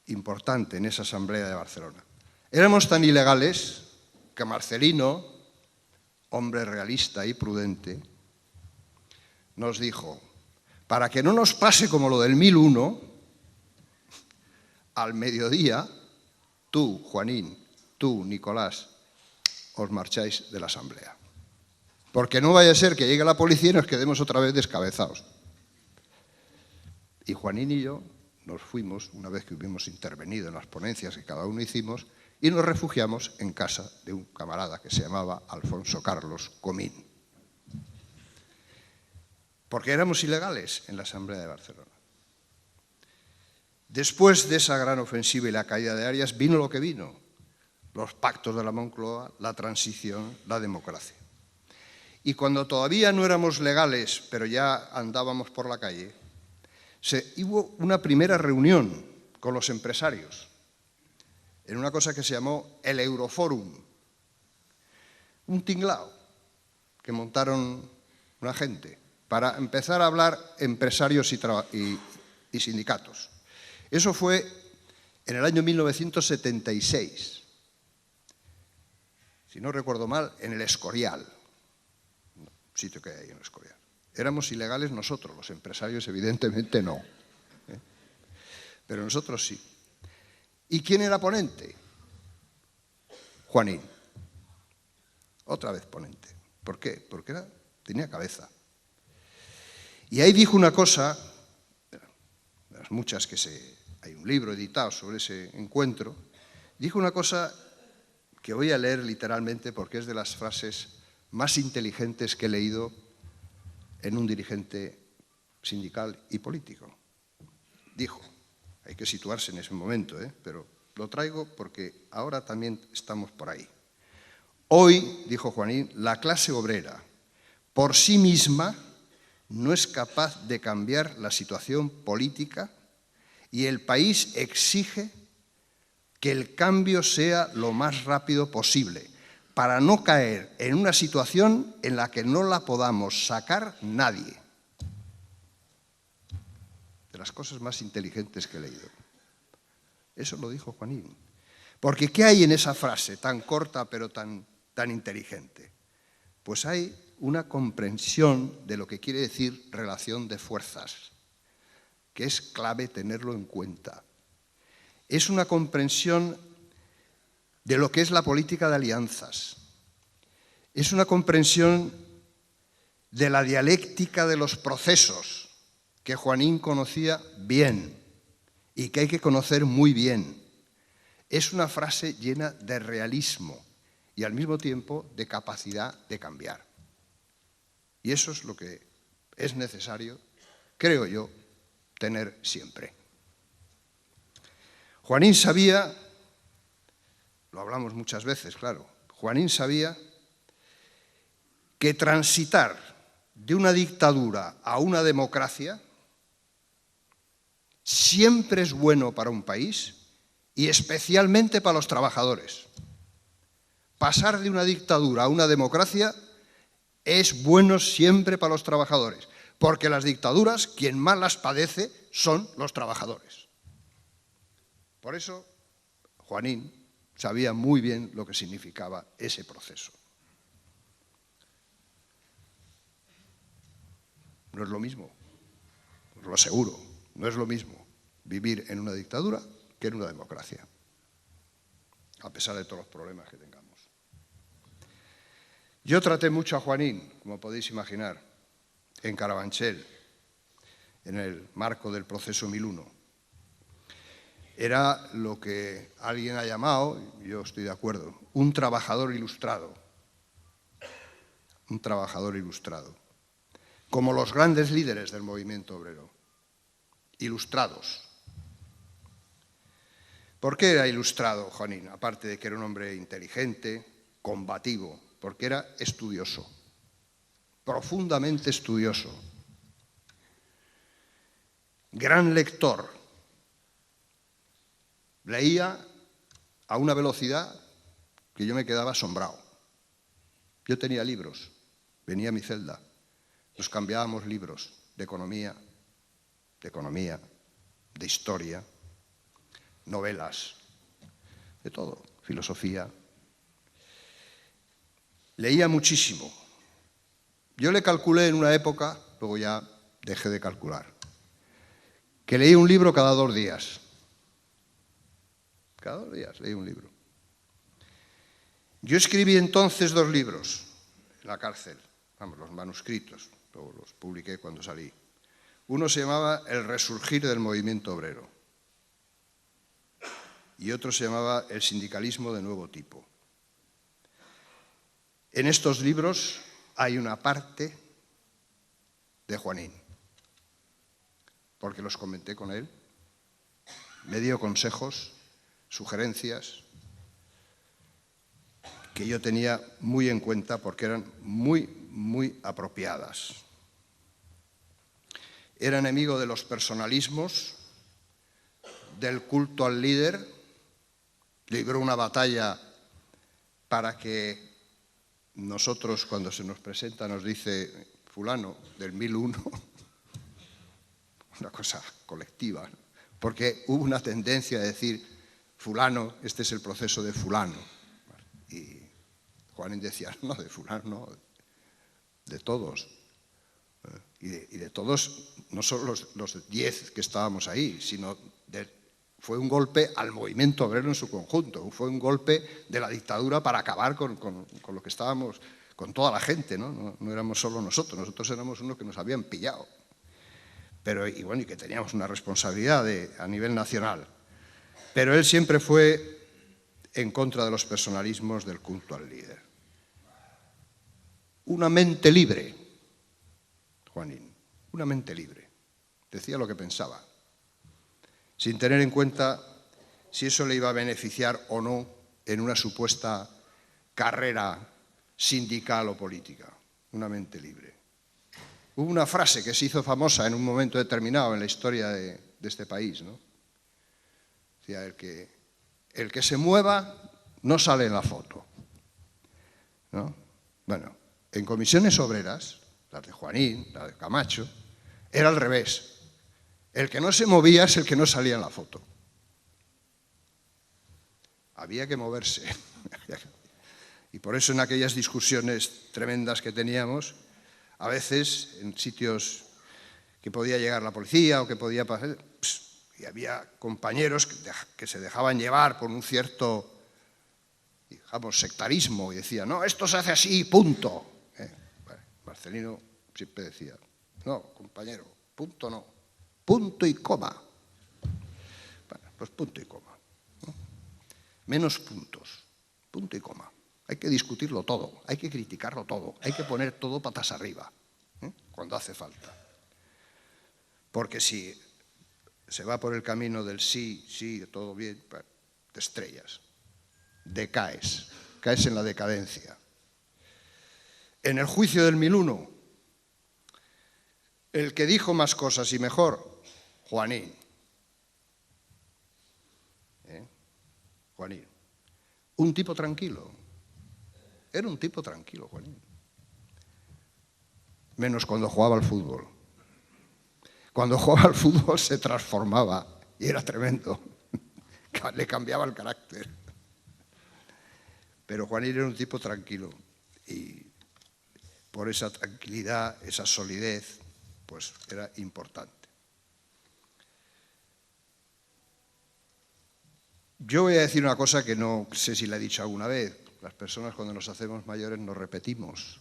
importante en esa asamblea de Barcelona. Éramos tan ilegales que Marcelino, hombre realista y prudente, nos dijo: para que no nos pase como lo del 1001, al mediodía, tú, Juanín, tú, Nicolás, os marcháis de la asamblea. Porque no vaya a ser que llegue la policía y nos quedemos otra vez descabezados. Y Juanín y yo nos fuimos, una vez que hubimos intervenido en las ponencias que cada uno hicimos, y nos refugiamos en casa de un camarada que se llamaba Alfonso Carlos Comín. Porque éramos ilegales en la Asamblea de Barcelona. Después de esa gran ofensiva y la caída de Arias, vino lo que vino. Los pactos de la Moncloa, la transición, la democracia. Y cuando todavía no éramos legales, pero ya andábamos por la calle, hubo una primera reunión con los empresarios en una cosa que se llamó el Euroforum, un tinglao que montaron una gente para empezar a hablar empresarios y sindicatos. Eso fue en el año 1976, si no recuerdo mal, en el Escorial, un sitio que hay en el Escorial. Éramos ilegales nosotros, los empresarios evidentemente no, pero nosotros sí. ¿Y quién era ponente? Juanín. Otra vez ponente. ¿Por qué? Porque tenía cabeza. Y ahí dijo una cosa, de las muchas que hay un libro editado sobre ese encuentro, dijo una cosa que voy a leer literalmente porque es de las frases más inteligentes que he leído en un dirigente sindical y político. Dijo, hay que situarse en ese momento, pero lo traigo porque ahora también estamos por ahí. Hoy, dijo Juanín, la clase obrera por sí misma no es capaz de cambiar la situación política y el país exige que el cambio sea lo más rápido posible para no caer en una situación en la que no la podamos sacar nadie. De las cosas más inteligentes que he leído. Eso lo dijo Juanín. Porque ¿qué hay en esa frase tan corta pero tan inteligente? Pues hay una comprensión de lo que quiere decir relación de fuerzas, que es clave tenerlo en cuenta. Es una comprensión de lo que es la política de alianzas. Es una comprensión de la dialéctica de los procesos que Juanín conocía bien y que hay que conocer muy bien. Es una frase llena de realismo y al mismo tiempo de capacidad de cambiar. Y eso es lo que es necesario, creo yo, tener siempre. Juanín sabía, lo hablamos muchas veces, claro, Juanín sabía que transitar de una dictadura a una democracia siempre es bueno para un país y especialmente para los trabajadores. Pasar de una dictadura a una democracia es bueno siempre para los trabajadores, porque las dictaduras, quien más las padece, son los trabajadores. Por eso, Juanín sabía muy bien lo que significaba ese proceso. No es lo mismo, os lo aseguro, no es lo mismo vivir en una dictadura que en una democracia, a pesar de todos los problemas que tengamos. Yo traté mucho a Juanín, como podéis imaginar, en Carabanchel, en el marco del proceso 1001. Era lo que alguien ha llamado, y yo estoy de acuerdo, un trabajador ilustrado. Un trabajador ilustrado. Como los grandes líderes del movimiento obrero. Ilustrados. ¿Por qué era ilustrado Juanín? Aparte de que era un hombre inteligente, combativo, porque era estudioso, profundamente estudioso, gran lector, leía a una velocidad que yo me quedaba asombrado. Yo tenía libros, venía a mi celda, nos cambiábamos libros de economía, de historia, novelas, de todo, filosofía. Leía muchísimo. Yo le calculé en una época, luego ya dejé de calcular, que leía un libro cada 2 días. Cada 2 días leía un libro. Yo escribí entonces 2 libros en la cárcel, vamos, los manuscritos, luego los publiqué cuando salí. Uno se llamaba El resurgir del movimiento obrero y otro se llamaba El sindicalismo de nuevo tipo. En estos libros hay una parte de Juanín, porque los comenté con él, me dio consejos, sugerencias, que yo tenía muy en cuenta porque eran muy apropiadas. Era enemigo de los personalismos, del culto al líder, libró una batalla para que nosotros, cuando se nos presenta, nos dice fulano del 1001, una cosa colectiva, ¿no? Porque hubo una tendencia a decir fulano, este es el proceso de fulano. Y Juanín decía, no, de fulano, no, de todos. Y de todos, no solo los 10 que estábamos ahí, sino fue un golpe al movimiento obrero en su conjunto, fue un golpe de la dictadura para acabar con lo que estábamos, con toda la gente, ¿no? No éramos solo nosotros éramos unos que nos habían pillado. Pero, y que teníamos una responsabilidad a nivel nacional. Pero él siempre fue en contra de los personalismos del culto al líder. Una mente libre, Juanín, una mente libre. Decía lo que pensaba, sin tener en cuenta si eso le iba a beneficiar o no en una supuesta carrera sindical o política. Una mente libre. Hubo una frase que se hizo famosa en un momento determinado en la historia de este país, ¿no? Decía, el que se mueva no sale en la foto, ¿no? Bueno, en comisiones obreras, las de Juanín, la de Camacho, era al revés. El que no se movía es el que no salía en la foto. Había que moverse. Y por eso en aquellas discusiones tremendas que teníamos, a veces en sitios que podía llegar la policía o que podía pasar, y había compañeros que se dejaban llevar por un cierto, digamos, sectarismo y decían, no, esto se hace así, punto. Marcelino siempre decía, no, compañero, punto no, punto y coma. Bueno, pues punto y coma, ¿no? Menos puntos, punto y coma. Hay que discutirlo todo, hay que criticarlo todo, hay que poner todo patas arriba, cuando hace falta. Porque si se va por el camino del sí, todo bien, te estrellas, decaes, caes en la decadencia. En el juicio del 1001, el que dijo más cosas y mejor, Juanín. Juanín. Un tipo tranquilo. Era un tipo tranquilo, Juanín. Menos cuando jugaba al fútbol. Cuando jugaba al fútbol se transformaba y era tremendo. Le cambiaba el carácter. Pero Juanín era un tipo tranquilo y por esa tranquilidad, esa solidez, pues era importante. Yo voy a decir una cosa que no sé si la he dicho alguna vez. Las personas cuando nos hacemos mayores nos repetimos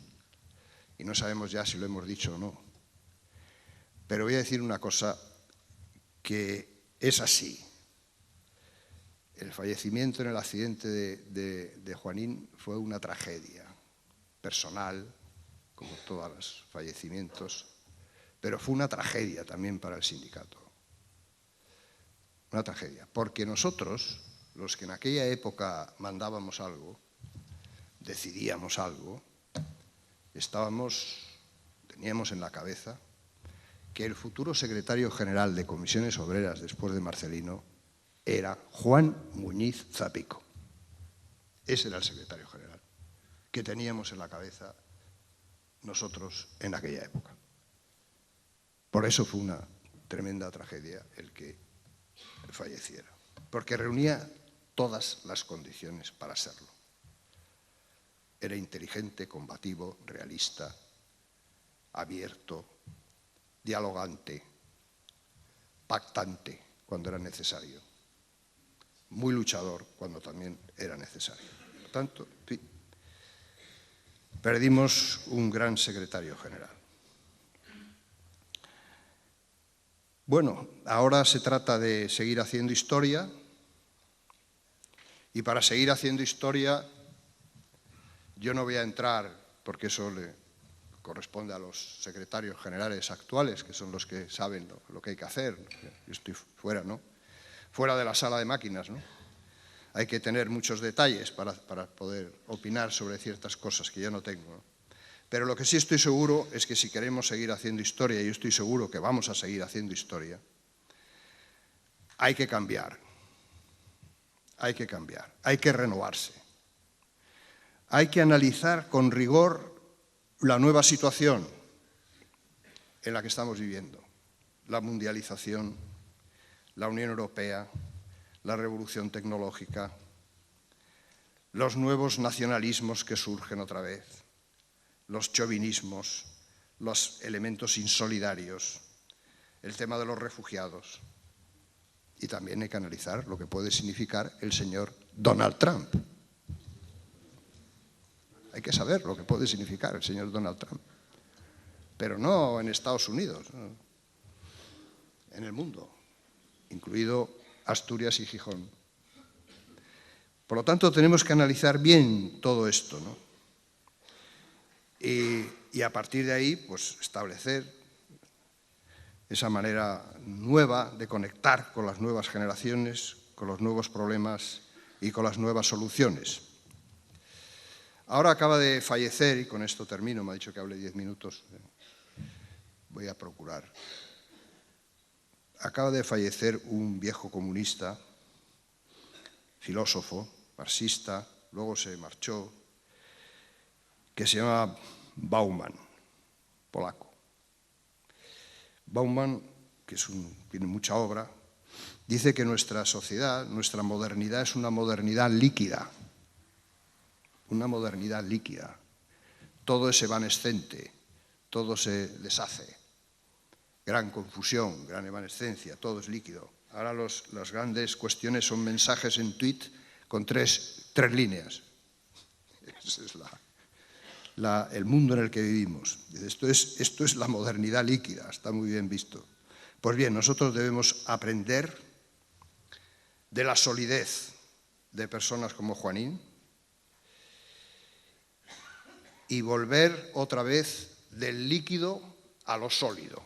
y no sabemos ya si lo hemos dicho o no. Pero voy a decir una cosa que es así. El fallecimiento en el accidente de Juanín fue una tragedia personal, como todos los fallecimientos, pero fue una tragedia también para el sindicato. Una tragedia, porque nosotros, los que en aquella época mandábamos algo, decidíamos algo, teníamos en la cabeza que el futuro secretario general de Comisiones Obreras después de Marcelino era Juan Muñiz Zapico. Ese era el secretario general que teníamos en la cabeza nosotros en aquella época. Por eso fue una tremenda tragedia el que falleciera, porque reunía todas las condiciones para serlo. Era inteligente, combativo, realista, abierto, dialogante, pactante cuando era necesario, muy luchador cuando también era necesario. Por tanto, Perdimos un gran secretario general. Bueno, ahora se trata de seguir haciendo historia, y para seguir haciendo historia yo no voy a entrar, porque eso le corresponde a los secretarios generales actuales, que son los que saben lo que hay que hacer. Yo estoy fuera, ¿no? Fuera de la sala de máquinas, ¿no? Hay que tener muchos detalles para poder opinar sobre ciertas cosas que yo no tengo, ¿no? Pero lo que sí estoy seguro es que si queremos seguir haciendo historia, y yo estoy seguro que vamos a seguir haciendo historia, hay que cambiar, hay que renovarse, hay que analizar con rigor la nueva situación en la que estamos viviendo, la mundialización, la Unión Europea, la revolución tecnológica, los nuevos nacionalismos que surgen otra vez, los chauvinismos, los elementos insolidarios, el tema de los refugiados. Y también hay que analizar lo que puede significar el señor Donald Trump. Hay que saber lo que puede significar el señor Donald Trump. Pero no en Estados Unidos, ¿no? En el mundo, incluido Asturias y Gijón. Por lo tanto, tenemos que analizar bien todo esto, ¿no? Y a partir de ahí, pues establecer esa manera nueva de conectar con las nuevas generaciones, con los nuevos problemas y con las nuevas soluciones. Ahora acaba de fallecer, y con esto termino, me ha dicho que hable 10 minutos, voy a procurar. Acaba de fallecer un viejo comunista, filósofo, marxista, luego se marchó, que se llama Bauman, polaco. Bauman, que tiene mucha obra, dice que nuestra sociedad, nuestra modernidad es una modernidad líquida. Una modernidad líquida. Todo es evanescente, todo se deshace. Gran confusión, gran evanescencia, todo es líquido. Ahora las grandes cuestiones son mensajes en tweet con tres líneas. Ese es el mundo en el que vivimos. Esto es la modernidad líquida, está muy bien visto. Pues bien, nosotros debemos aprender de la solidez de personas como Juanín y volver otra vez del líquido a lo sólido.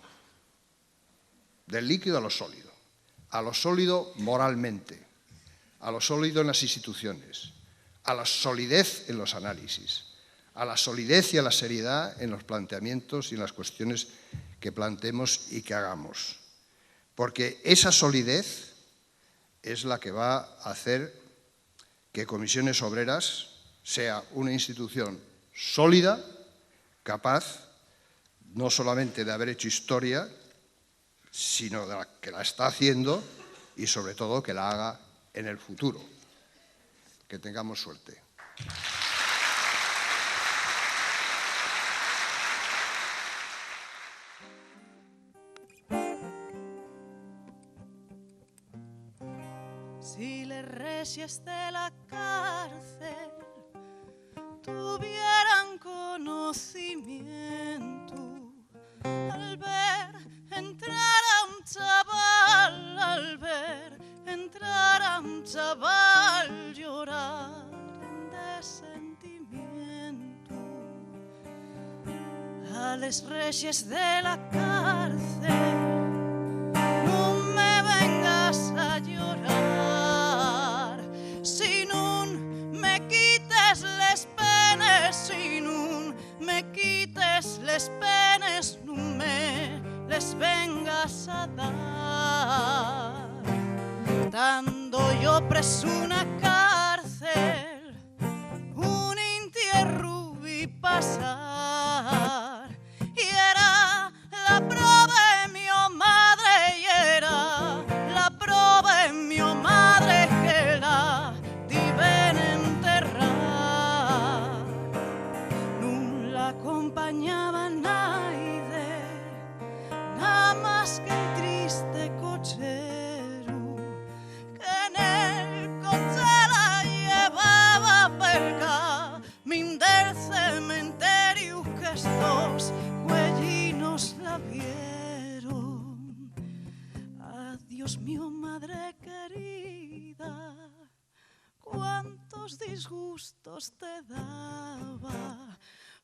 Del líquido a lo sólido moralmente, a lo sólido en las instituciones, a la solidez en los análisis, a la solidez y a la seriedad en los planteamientos y en las cuestiones que planteemos y que hagamos. Porque esa solidez es la que va a hacer que Comisiones Obreras sea una institución sólida, capaz no solamente de haber hecho historia, sino de que la está haciendo y sobre todo que la haga en el futuro. Que tengamos suerte. Si les reyes de la cárcel tuvieran conocimiento, al ver entrar a un chaval llorar de sentimiento, a les reyes de la cárcel no me vengas a llorar, si nun me quites les penes, si nun me quites les penes, no me les vengas a dar. Estando yo preso una cárcel, un entierro vi pasar, y era la prova de mi madre, y era la prova de mi madre que la deben enterrar. No la acompañaba nadie, nada más que el triste cochero, que en el cochero Dios mío, madre querida, cuántos disgustos te daba,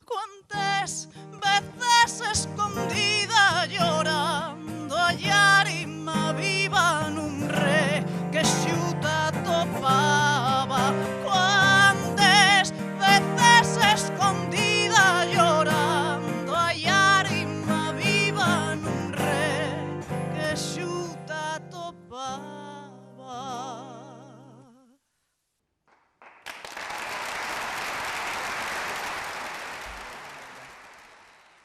cuántas veces escondida llorando a llàgrima viva en un re que xuta topava, cuántas veces escondida llorando a llàgrima viva en un re que xuta topava.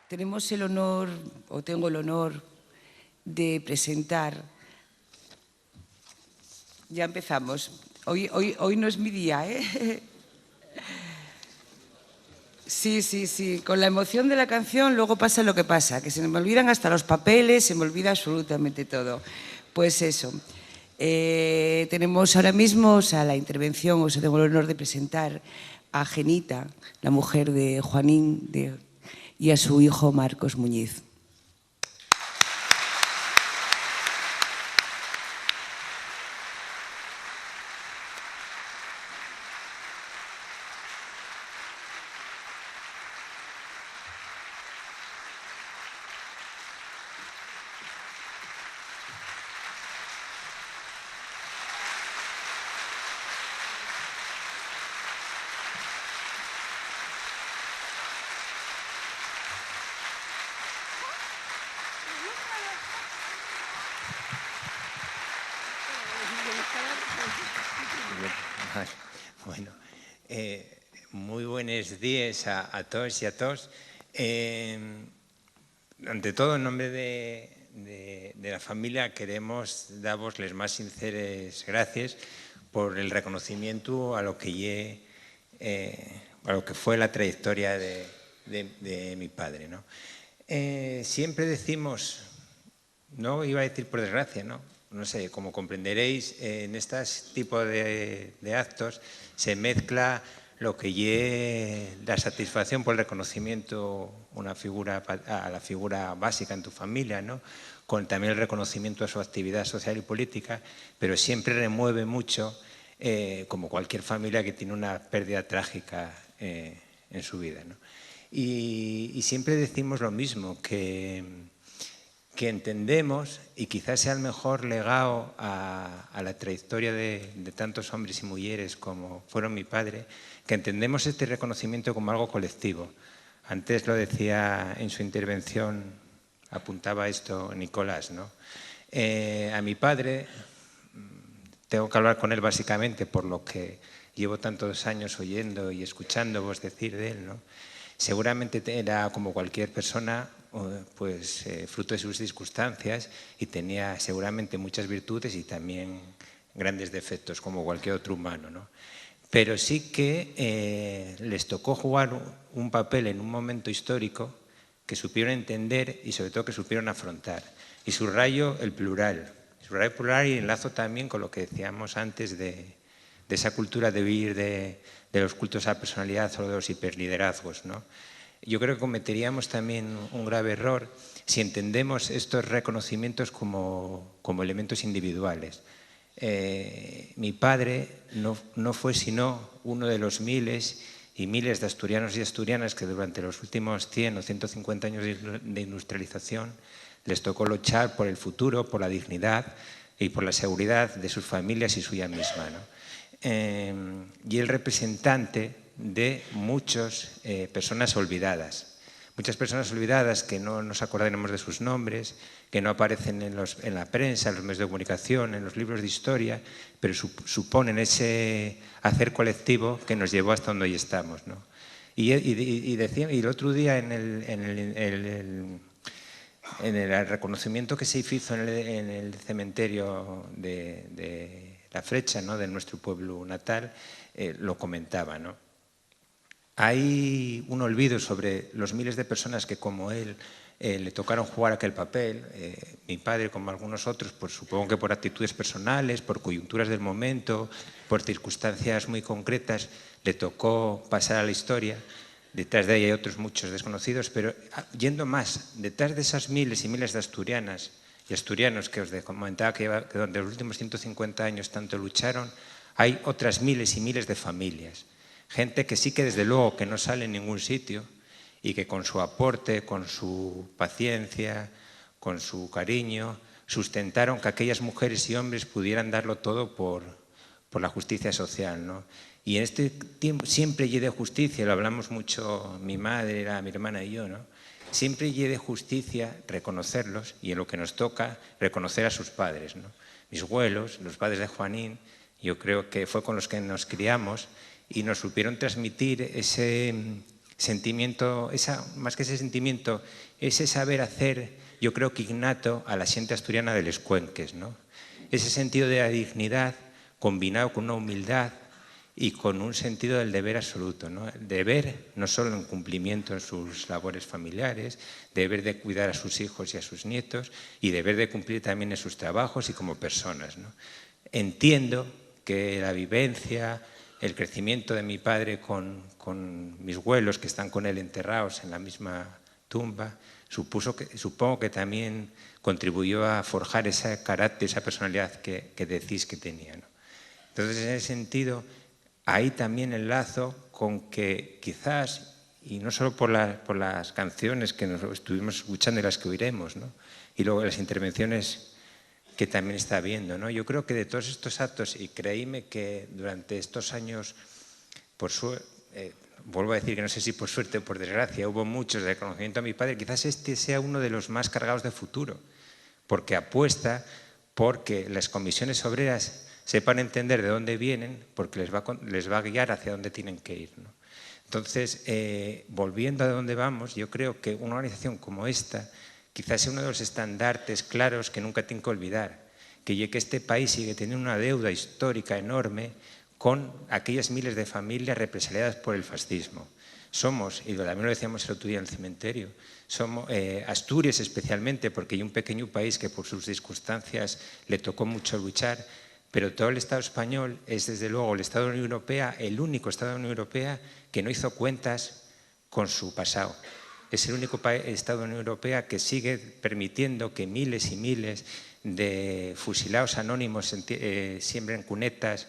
Tenemos el honor, o tengo el honor, de presentar. Ya empezamos. Hoy no es mi día, ¿eh? Sí. Con la emoción de la canción luego pasa lo que pasa, que se me olvidan hasta los papeles, se me olvida absolutamente todo. Pues eso. Tenemos ahora mismo a la intervención, os tengo el honor de presentar a Genita, la mujer de Juanín, y a su hijo Marcos Muñiz. Bueno, muy buenos días a todos y a todos. Ante todo, en nombre de la familia, queremos daros las más sinceras gracias por el reconocimiento a lo que fue la trayectoria de mi padre, ¿no? Siempre decimos, no iba a decir por desgracia, no sé, como comprenderéis, en este tipo de actos se mezcla lo que es la satisfacción por el reconocimiento a la figura básica en tu familia, ¿no? Con también el reconocimiento a su actividad social y política, pero siempre remueve mucho, como cualquier familia que tiene una pérdida trágica en su vida, ¿no? Y siempre decimos lo mismo, que entendemos, y quizás sea el mejor legado a la trayectoria de tantos hombres y mujeres como fueron mi padre, que entendemos este reconocimiento como algo colectivo. Antes lo decía en su intervención, apuntaba esto Nicolás, ¿no? A mi padre, tengo que hablar con él básicamente por lo que llevo tantos años oyendo y escuchando vos decir de él, ¿no? Seguramente era como cualquier persona, pues fruto de sus circunstancias, y tenía seguramente muchas virtudes y también grandes defectos como cualquier otro humano, ¿no? Pero sí que les tocó jugar un papel en un momento histórico que supieron entender y sobre todo que supieron afrontar. Y subrayo el plural y enlazo también con lo que decíamos antes de esa cultura de vivir de los cultos a la personalidad o de los hiperliderazgos, ¿no? Yo creo que cometeríamos también un grave error si entendemos estos reconocimientos como elementos individuales. Mi padre no fue sino uno de los miles y miles de asturianos y asturianas que durante los últimos 100 o 150 años de industrialización les tocó luchar por el futuro, por la dignidad y por la seguridad de sus familias y suya misma, ¿no? Y el representante de muchas personas olvidadas. Muchas personas olvidadas que no nos acordaremos de sus nombres, que no aparecen en la prensa, en los medios de comunicación, en los libros de historia, pero suponen ese hacer colectivo que nos llevó hasta donde hoy estamos, ¿no? Y el otro día en el reconocimiento que se hizo en el cementerio de La Frecha, ¿no?, de nuestro pueblo natal, lo comentaba, ¿no? Hay un olvido sobre los miles de personas que, como él, le tocaron jugar aquel papel. Mi padre, como algunos otros, pues supongo que por actitudes personales, por coyunturas del momento, por circunstancias muy concretas, le tocó pasar a la historia. Detrás de ella hay otros muchos desconocidos, pero yendo más, detrás de esas miles y miles de asturianas y asturianos que os comentaba que durante los últimos 150 años tanto lucharon, hay otras miles y miles de familias. Gente que sí que desde luego que no sale en ningún sitio y que con su aporte, con su paciencia, con su cariño, sustentaron que aquellas mujeres y hombres pudieran darlo todo por la justicia social, ¿no? Y en este tiempo siempre llegué de justicia, lo hablamos mucho mi madre, mi hermana y yo, ¿no? Siempre llegué de justicia reconocerlos y en lo que nos toca reconocer a sus padres, ¿no? Mis abuelos, los padres de Juanín, yo creo que fue con los que nos criamos y nos supieron transmitir ese sentimiento, más que ese sentimiento, ese saber hacer, yo creo que innato a la xente asturiana de les cuenques, ¿no? Ese sentido de la dignidad combinado con una humildad y con un sentido del deber absoluto, ¿no? El deber no solo en cumplimiento en sus labores familiares, deber de cuidar a sus hijos y a sus nietos y deber de cumplir también en sus trabajos y como personas, ¿no? Entiendo que la vivencia, el crecimiento de mi padre con mis abuelos que están con él enterrados en la misma tumba, supongo que también contribuyó a forjar ese carácter, esa personalidad que decís que tenía, ¿no? Entonces, en ese sentido, ahí también enlazo con que quizás, y no solo por las canciones que nos estuvimos escuchando y las que oiremos, ¿no? Y luego las intervenciones que también está viendo, ¿no? Yo creo que de todos estos actos, y creíme que durante estos años, vuelvo a decir que no sé si por suerte o por desgracia, hubo muchos de reconocimiento a mi padre, quizás este sea uno de los más cargados de futuro, porque apuesta porque las comisiones obreras sepan entender de dónde vienen, porque les va a guiar hacia dónde tienen que ir, ¿no? Entonces, volviendo a dónde vamos, yo creo que una organización como esta quizás sea uno de los estandartes claros que nunca tiene que olvidar, que este país sigue teniendo una deuda histórica enorme con aquellas miles de familias represaliadas por el fascismo. Somos, y también lo decíamos el otro día en el cementerio, somos Asturias especialmente, porque hay un pequeño país que por sus circunstancias le tocó mucho luchar, pero todo el Estado español es desde luego el Estado de la Unión Europea, el único Estado de la Unión Europea que no hizo cuentas con su pasado. Es el único Estado de la Unión Europea que sigue permitiendo que miles y miles de fusilados anónimos siembren cunetas,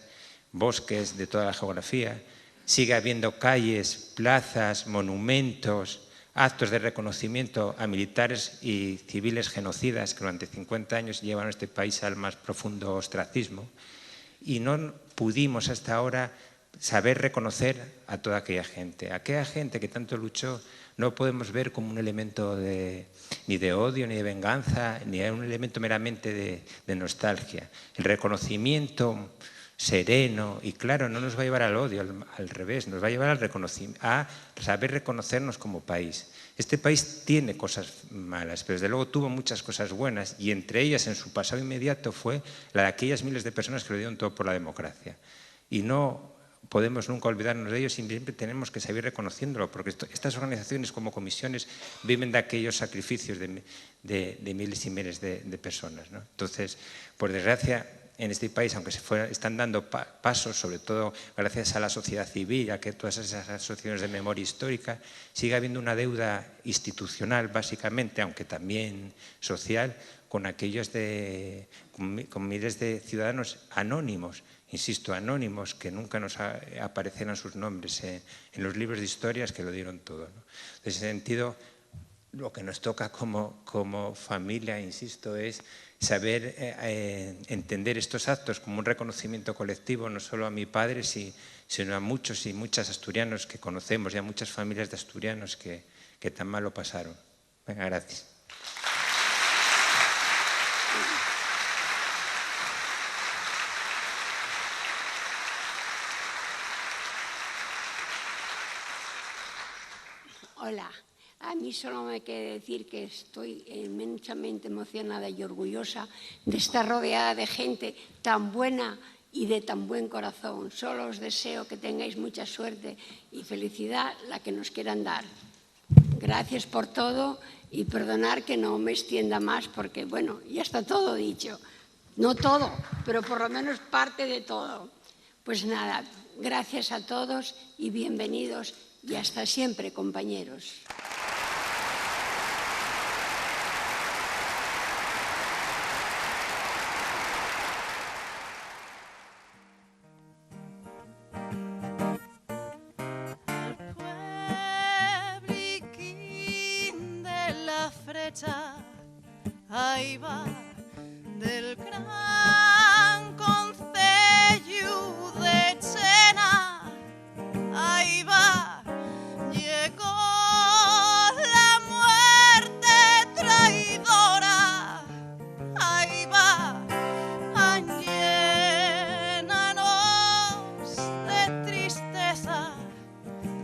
bosques de toda la geografía. Sigue habiendo calles, plazas, monumentos, actos de reconocimiento a militares y civiles genocidas que durante 50 años llevan a este país al más profundo ostracismo. Y no pudimos hasta ahora saber reconocer a toda aquella gente. Aquella gente que tanto luchó no podemos ver como un elemento ni de odio, ni de venganza, ni un elemento meramente de nostalgia. El reconocimiento sereno y claro no nos va a llevar al odio, al revés, nos va a llevar a saber reconocernos como país. Este país tiene cosas malas, pero desde luego tuvo muchas cosas buenas y entre ellas en su pasado inmediato fue la de aquellas miles de personas que lo dieron todo por la democracia. Y no podemos nunca olvidarnos de ellos y siempre tenemos que seguir reconociéndolo, porque estas organizaciones como comisiones viven de aquellos sacrificios de miles y miles de personas, ¿no? Entonces, por desgracia, en este país, aunque están dando pasos, sobre todo gracias a la sociedad civil, a que todas esas asociaciones de memoria histórica, sigue habiendo una deuda institucional, básicamente, aunque también social, con miles de ciudadanos anónimos, insisto, anónimos, que nunca nos aparecerán sus nombres en los libros de historias que lo dieron todo, ¿no? En ese sentido, lo que nos toca como familia, insisto, es saber entender estos actos como un reconocimiento colectivo, no solo a mi padre, sino a muchos y muchas asturianos que conocemos y a muchas familias de asturianos que tan mal lo pasaron. Venga, gracias. Hola. A mí solo me queda decir que estoy inmensamente emocionada y orgullosa de estar rodeada de gente tan buena y de tan buen corazón. Solo os deseo que tengáis mucha suerte y felicidad la que nos quieran dar. Gracias por todo y perdonar que no me extienda más porque, bueno, ya está todo dicho. No todo, pero por lo menos parte de todo. Pues nada, gracias a todos y bienvenidos y hasta siempre, compañeros. cosecha, ahí va, del gran concello de Chena, ahí va, llegó la muerte traidora, ahí va, llénanos de tristeza,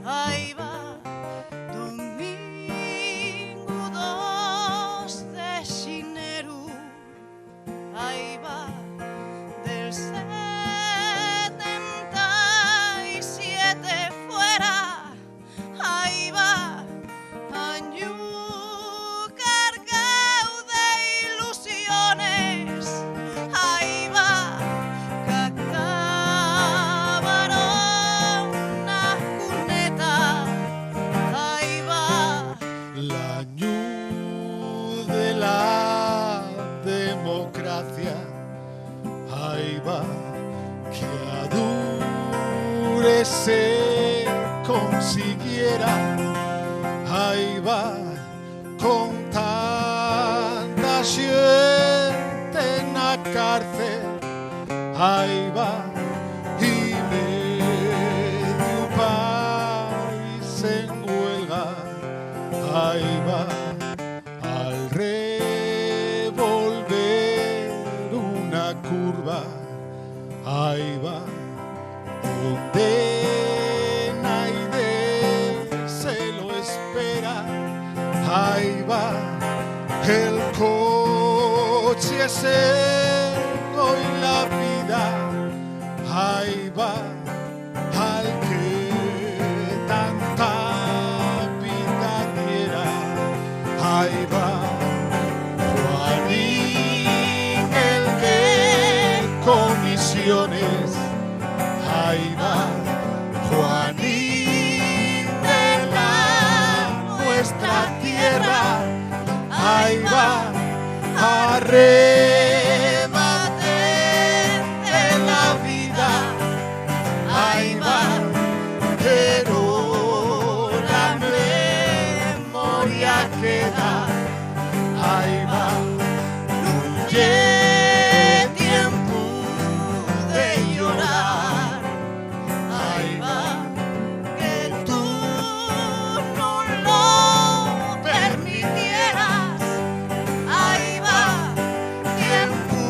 ahí va, domingo 2 de xineru, ahí va, del 77 fuera, ahí va, año cargado de ilusiones, ahí va, que acabaron una cuneta, ahí va. La ñu de la democracia, ahí va, que a dure se consiguiera, ahí va, con tanta xente na cárcel, ahí va, y medio país en huelga, ahí va, al revolver una curva, ahí va, donde nadie se lo espera, ahí va, el coche es hoy la vida, ahí va, al que tanta vida diera, ahí va, Juanín el de comisiones, ahí va, Juanín de la nuestra tierra, ahí va, arrebate de la vida, ahí va, pero la memoria queda, ahí va, no hay tiempo de llorar, ahí va, que tú no lo permitieras, ahí va, tiempo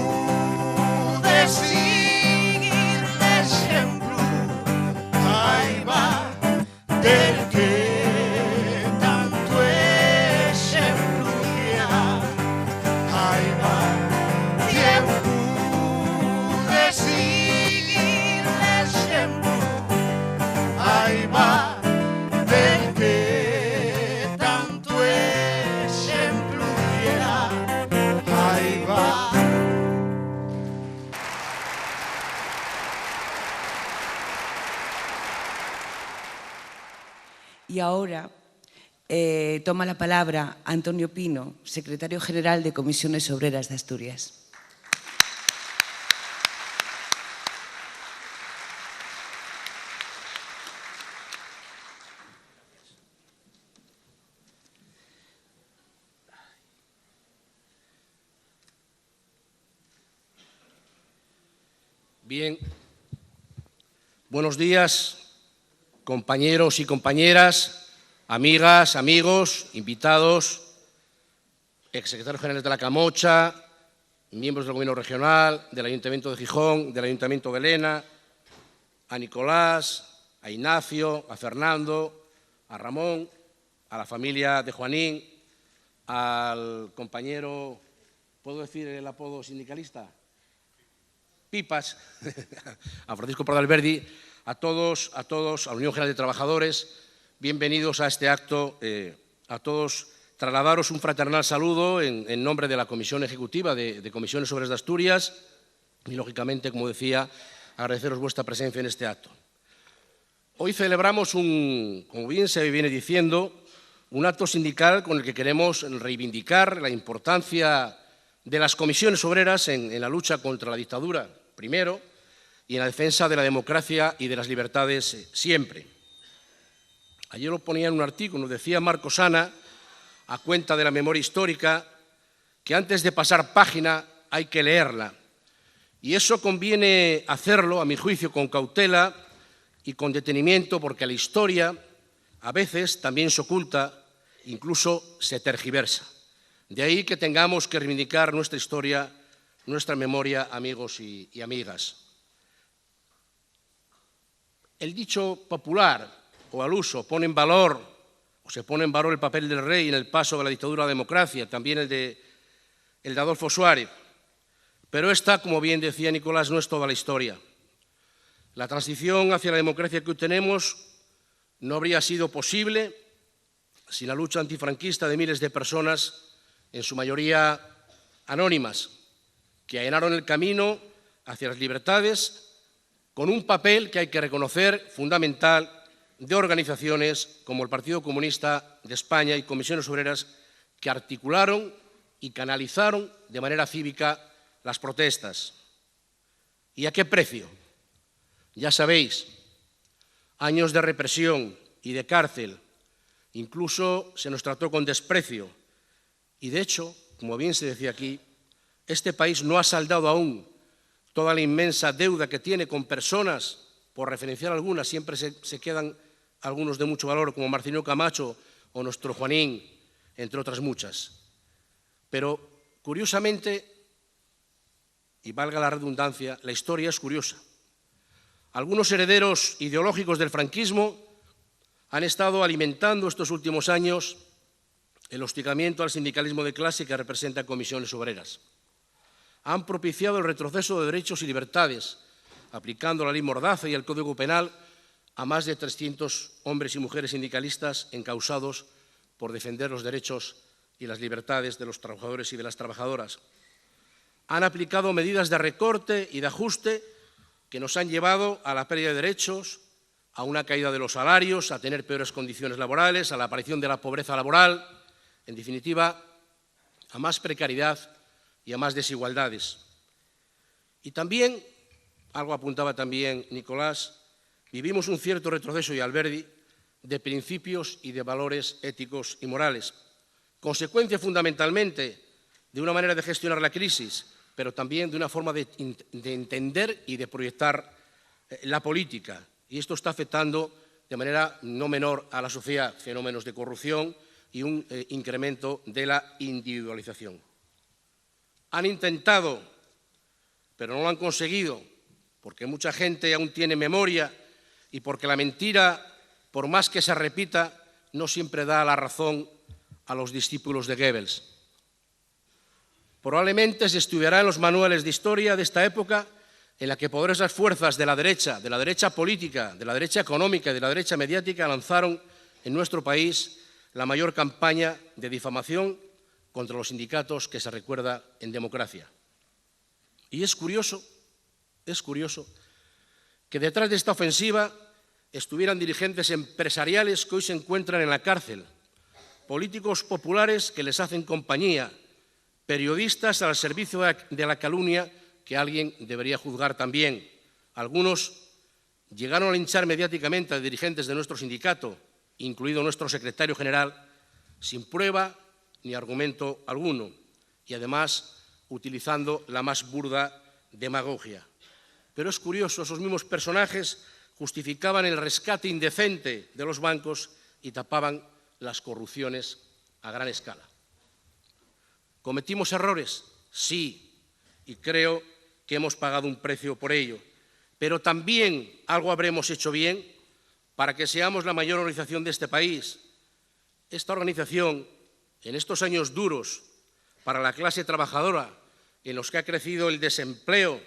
de seguir el ejemplo, ahí va, del que tanto ejemplo quiera, ahí va, tiempo de seguir el ejemplo, ahí va, del que tanto ejemplo quiera, ahí va. Y ahora toma la palabra Antonio Pino, secretario general de Comisiones Obreras de Asturias. Bien, buenos días, compañeros y compañeras, amigas, amigos, invitados, exsecretarios generales de la Camocha, miembros del Gobierno regional, del Ayuntamiento de Gijón, del Ayuntamiento de Lena, a Nicolás, a Ignacio, a Fernando, a Ramón, a la familia de Juanín, al compañero, ¿puedo decir el apodo sindicalista? Pipas, a Francisco Pardalberdi, a todos, a la Unión General de Trabajadores, bienvenidos a este acto, a todos trasladaros un fraternal saludo en nombre de la Comisión Ejecutiva de Comisiones Obreras de Asturias y, lógicamente, como decía, agradeceros vuestra presencia en este acto. Hoy celebramos, como bien se viene diciendo, un acto sindical con el que queremos reivindicar la importancia de las comisiones obreras en la lucha contra la dictadura, primero, y en la defensa de la democracia y de las libertades siempre. Ayer lo ponía en un artículo, nos decía Marco Sana, a cuenta de la memoria histórica, que antes de pasar página hay que leerla. Y eso conviene hacerlo, a mi juicio, con cautela y con detenimiento, porque la historia a veces también se oculta, incluso se tergiversa. De ahí que tengamos que reivindicar nuestra historia, nuestra memoria, amigos y amigas. El dicho popular o al uso se pone en valor el papel del rey en el paso de la dictadura a la democracia, también el de Adolfo Suárez. Pero esta, como bien decía Nicolás, no es toda la historia. La transición hacia la democracia que hoy tenemos no habría sido posible sin la lucha antifranquista de miles de personas, en su mayoría anónimas, que allanaron el camino hacia las libertades con un papel que hay que reconocer fundamental de organizaciones como el Partido Comunista de España y Comisiones Obreras, que articularon y canalizaron de manera cívica las protestas. ¿Y a qué precio? Ya sabéis, años de represión y de cárcel, incluso se nos trató con desprecio. Y de hecho, como bien se decía aquí, este país no ha saldado aún toda la inmensa deuda que tiene con personas, por referenciar algunas, siempre se quedan algunos de mucho valor, como Marcelino Camacho o nuestro Juanín, entre otras muchas. Pero, curiosamente, y valga la redundancia, la historia es curiosa. Algunos herederos ideológicos del franquismo han estado alimentando estos últimos años el hostigamiento al sindicalismo de clase que representa Comisiones Obreras. Han propiciado el retroceso de derechos y libertades, aplicando la ley Mordaza y el Código Penal a más de 300 hombres y mujeres sindicalistas encausados por defender los derechos y las libertades de los trabajadores y de las trabajadoras. Han aplicado medidas de recorte y de ajuste que nos han llevado a la pérdida de derechos, a una caída de los salarios, a tener peores condiciones laborales, a la aparición de la pobreza laboral, en definitiva, a más precariedad y a más desigualdades. Y también, algo apuntaba también Nicolás, vivimos un cierto retroceso, y Alberdi, de principios y de valores éticos y morales, consecuencia fundamentalmente de una manera de gestionar la crisis, pero también de una forma de entender y de proyectar la política. Y esto está afectando de manera no menor a la sociedad, fenómenos de corrupción y un incremento de la individualización. Han intentado, pero no lo han conseguido, porque mucha gente aún tiene memoria y porque la mentira, por más que se repita, no siempre da la razón a los discípulos de Goebbels. Probablemente se estudiará en los manuales de historia de esta época en la que poderosas fuerzas de la derecha política, de la derecha económica y de la derecha mediática lanzaron en nuestro país la mayor campaña de difamación contra los sindicatos que se recuerda en democracia. Y es curioso que detrás de esta ofensiva estuvieran dirigentes empresariales que hoy se encuentran en la cárcel, políticos populares que les hacen compañía, periodistas al servicio de la calumnia que alguien debería juzgar también. Algunos llegaron a linchar mediáticamente a dirigentes de nuestro sindicato, incluido nuestro secretario general, sin prueba ni argumento alguno, y además utilizando la más burda demagogia. Pero es curioso, esos mismos personajes justificaban el rescate indecente de los bancos y tapaban las corrupciones a gran escala. ¿Cometimos errores? Sí, y creo que hemos pagado un precio por ello. Pero también algo habremos hecho bien para que seamos la mayor organización de este país. Esta organización, en estos años duros para la clase trabajadora, en los que ha crecido el desempleo,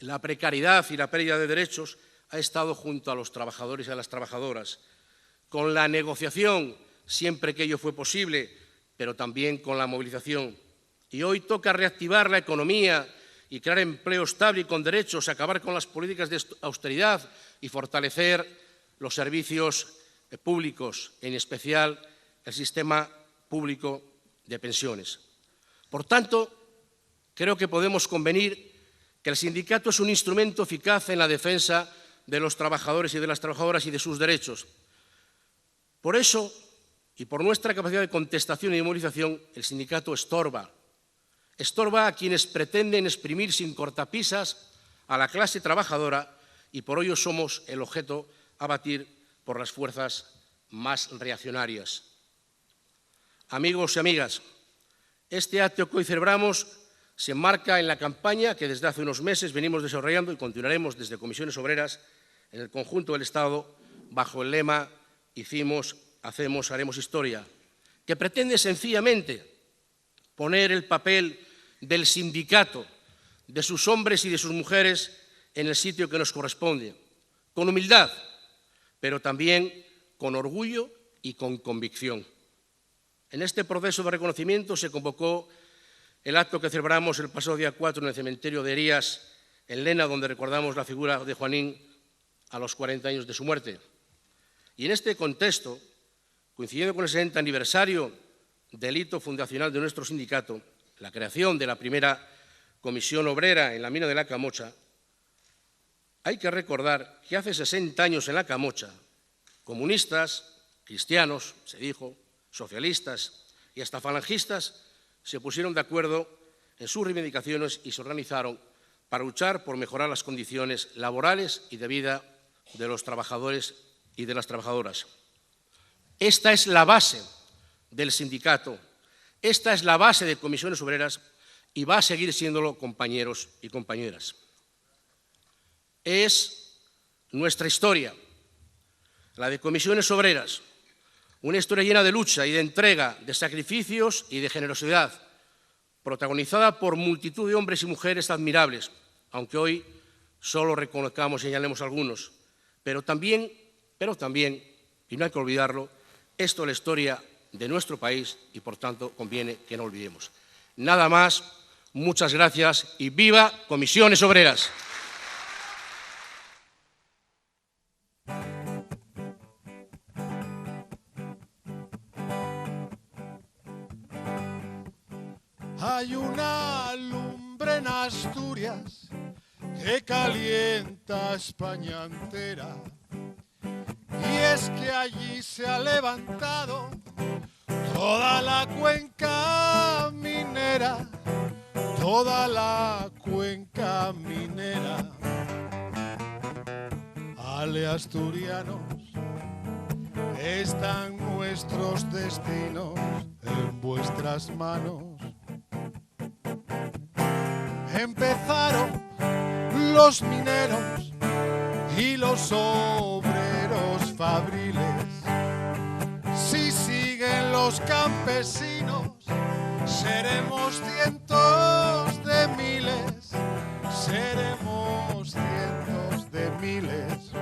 la precariedad y la pérdida de derechos, ha estado junto a los trabajadores y a las trabajadoras, con la negociación, siempre que ello fue posible, pero también con la movilización. Y hoy toca reactivar la economía y crear empleo estable y con derechos, acabar con las políticas de austeridad y fortalecer los servicios públicos, en especial el sistema público de pensiones. Por tanto, creo que podemos convenir que el sindicato es un instrumento eficaz en la defensa de los trabajadores y de las trabajadoras y de sus derechos. Por eso, y por nuestra capacidad de contestación y de movilización, el sindicato estorba. Estorba a quienes pretenden exprimir sin cortapisas a la clase trabajadora y por ello somos el objeto a batir por las fuerzas más reaccionarias. Amigos y amigas, este acto que hoy celebramos se enmarca en la campaña que desde hace unos meses venimos desarrollando y continuaremos desde Comisiones Obreras en el conjunto del Estado bajo el lema Hicimos, hacemos, haremos historia, que pretende sencillamente poner el papel del sindicato, de sus hombres y de sus mujeres en el sitio que nos corresponde, con humildad, pero también con orgullo y con convicción. En este proceso de reconocimiento se convocó el acto que celebramos el pasado día 4 en el cementerio de Herías, en Lena, donde recordamos la figura de Juanín a los 40 años de su muerte. Y en este contexto, coincidiendo con el 60 aniversario del hito fundacional de nuestro sindicato, la creación de la primera comisión obrera en la mina de La Camocha, hay que recordar que hace 60 años en La Camocha, comunistas, cristianos, se dijo, socialistas y hasta falangistas se pusieron de acuerdo en sus reivindicaciones y se organizaron para luchar por mejorar las condiciones laborales y de vida de los trabajadores y de las trabajadoras. Esta es la base del sindicato, esta es la base de Comisiones Obreras y va a seguir siéndolo, compañeros y compañeras. Es nuestra historia, la de Comisiones Obreras, una historia llena de lucha y de entrega, de sacrificios y de generosidad, protagonizada por multitud de hombres y mujeres admirables, aunque hoy solo reconozcamos y señalemos algunos, pero también, y no hay que olvidarlo, esto es la historia de nuestro país y, por tanto, conviene que no olvidemos. Nada más, muchas gracias y ¡viva Comisiones Obreras! Hay una lumbre en Asturias que calienta España entera, y es que allí se ha levantado toda la cuenca minera, toda la cuenca minera. Ale, asturianos, están nuestros destinos en vuestras manos. Empezaron los mineros y los obreros fabriles. Si siguen los campesinos, seremos cientos de miles, seremos cientos de miles.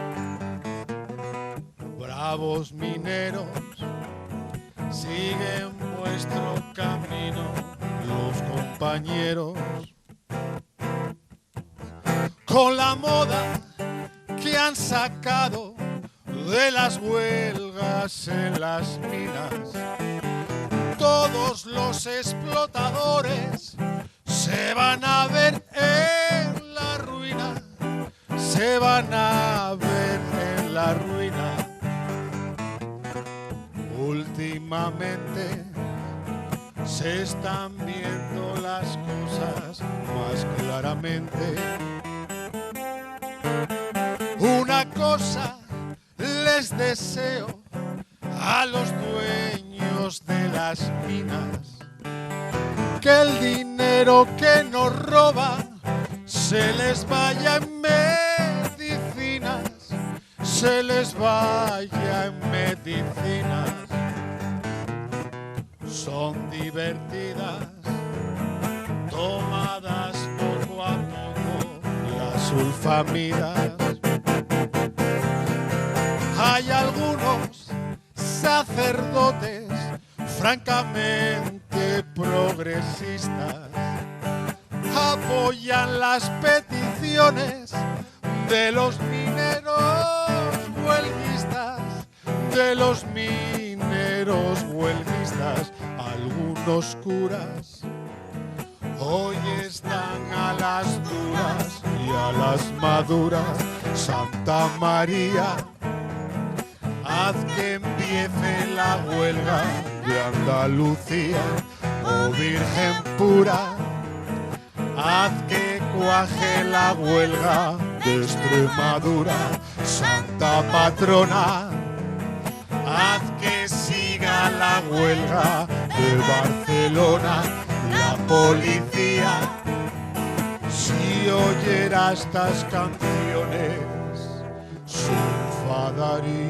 Bravos mineros, siguen vuestro camino los compañeros. Con la moda que han sacado de las huelgas en las minas, todos los explotadores se van a ver en la ruina, se van a ver en la ruina. Últimamente se están viendo las cosas más claramente. Una cosa les deseo a los dueños de las minas, que el dinero que nos roban se les vaya en medicinas, se les vaya en medicinas. Son divertidas, tomadas poco a poco las sulfamidas. Hay algunos sacerdotes francamente progresistas, apoyan las peticiones de los mineros huelguistas, de los mineros huelguistas. Algunos curas hoy están a las duras y a las maduras. Santa María, haz que empiece la huelga de Andalucía, oh Virgen pura, haz que cuaje la huelga de Extremadura, Santa Patrona, haz que siga la huelga de Barcelona, la policía, si oyera estas canciones, se enfadaría.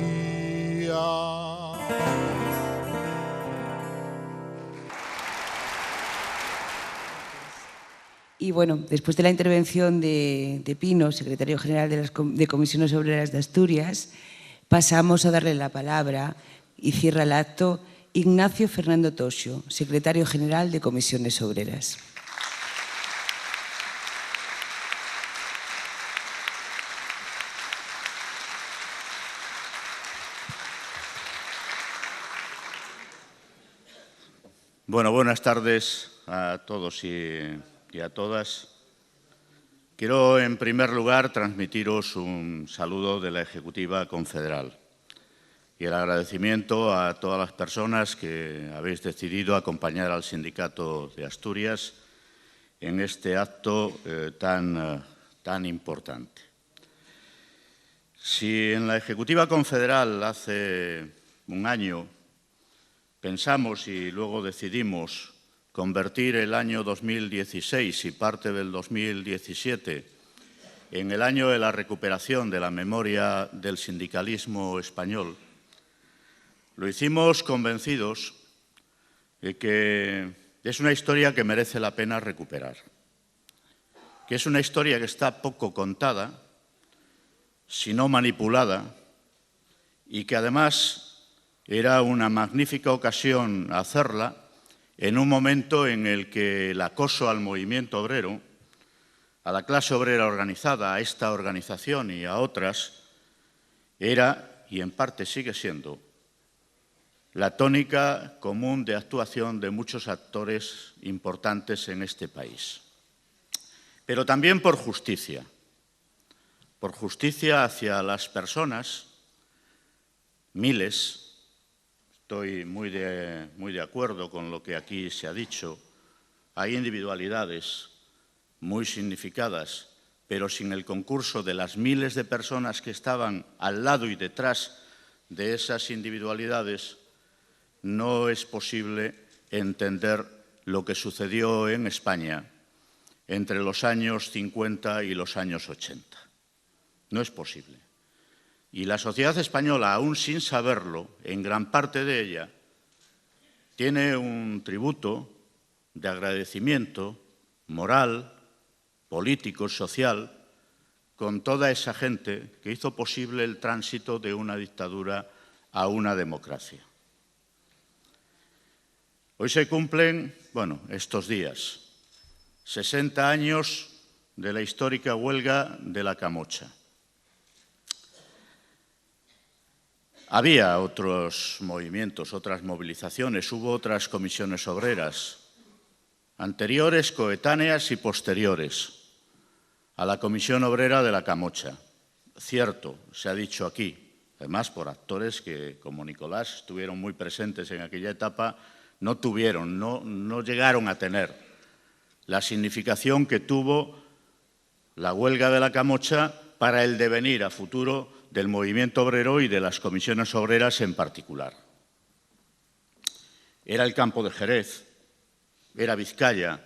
Y bueno, después de la intervención de Pino, secretario general de Comisiones Obreras de Asturias, pasamos a darle la palabra y cierra el acto Ignacio Fernando Toxo, secretario general de Comisiones Obreras. Bueno, buenas tardes a todos y a todas. Quiero, en primer lugar, transmitiros un saludo de la Ejecutiva Confederal y el agradecimiento a todas las personas que habéis decidido acompañar al Sindicato de Asturias en este acto tan importante. Si en la Ejecutiva Confederal hace un año pensamos y luego decidimos convertir el año 2016 y parte del 2017 en el año de la recuperación de la memoria del sindicalismo español, lo hicimos convencidos de que es una historia que merece la pena recuperar, que es una historia que está poco contada, si no manipulada, y que además era una magnífica ocasión hacerla en un momento en el que el acoso al movimiento obrero, a la clase obrera organizada, a esta organización y a otras, era, y en parte sigue siendo, la tónica común de actuación de muchos actores importantes en este país. Pero también por justicia hacia las personas, miles. Estoy muy de acuerdo con lo que aquí se ha dicho. Hay individualidades muy significadas, pero sin el concurso de las miles de personas que estaban al lado y detrás de esas individualidades, no es posible entender lo que sucedió en España entre los años 50 y los años 80. No es posible. Y la sociedad española, aún sin saberlo, en gran parte de ella, tiene un tributo de agradecimiento moral, político, social, con toda esa gente que hizo posible el tránsito de una dictadura a una democracia. Hoy se cumplen, estos días, 60 años de la histórica huelga de la Camocha. Había otros movimientos, otras movilizaciones, hubo otras comisiones obreras, anteriores, coetáneas y posteriores a la Comisión Obrera de la Camocha. Cierto, se ha dicho aquí, además por actores que, como Nicolás, estuvieron muy presentes en aquella etapa, no llegaron a tener la significación que tuvo la huelga de la Camocha para el devenir a futuro del movimiento obrero y de las comisiones obreras en particular. Era el campo de Jerez, era Vizcaya,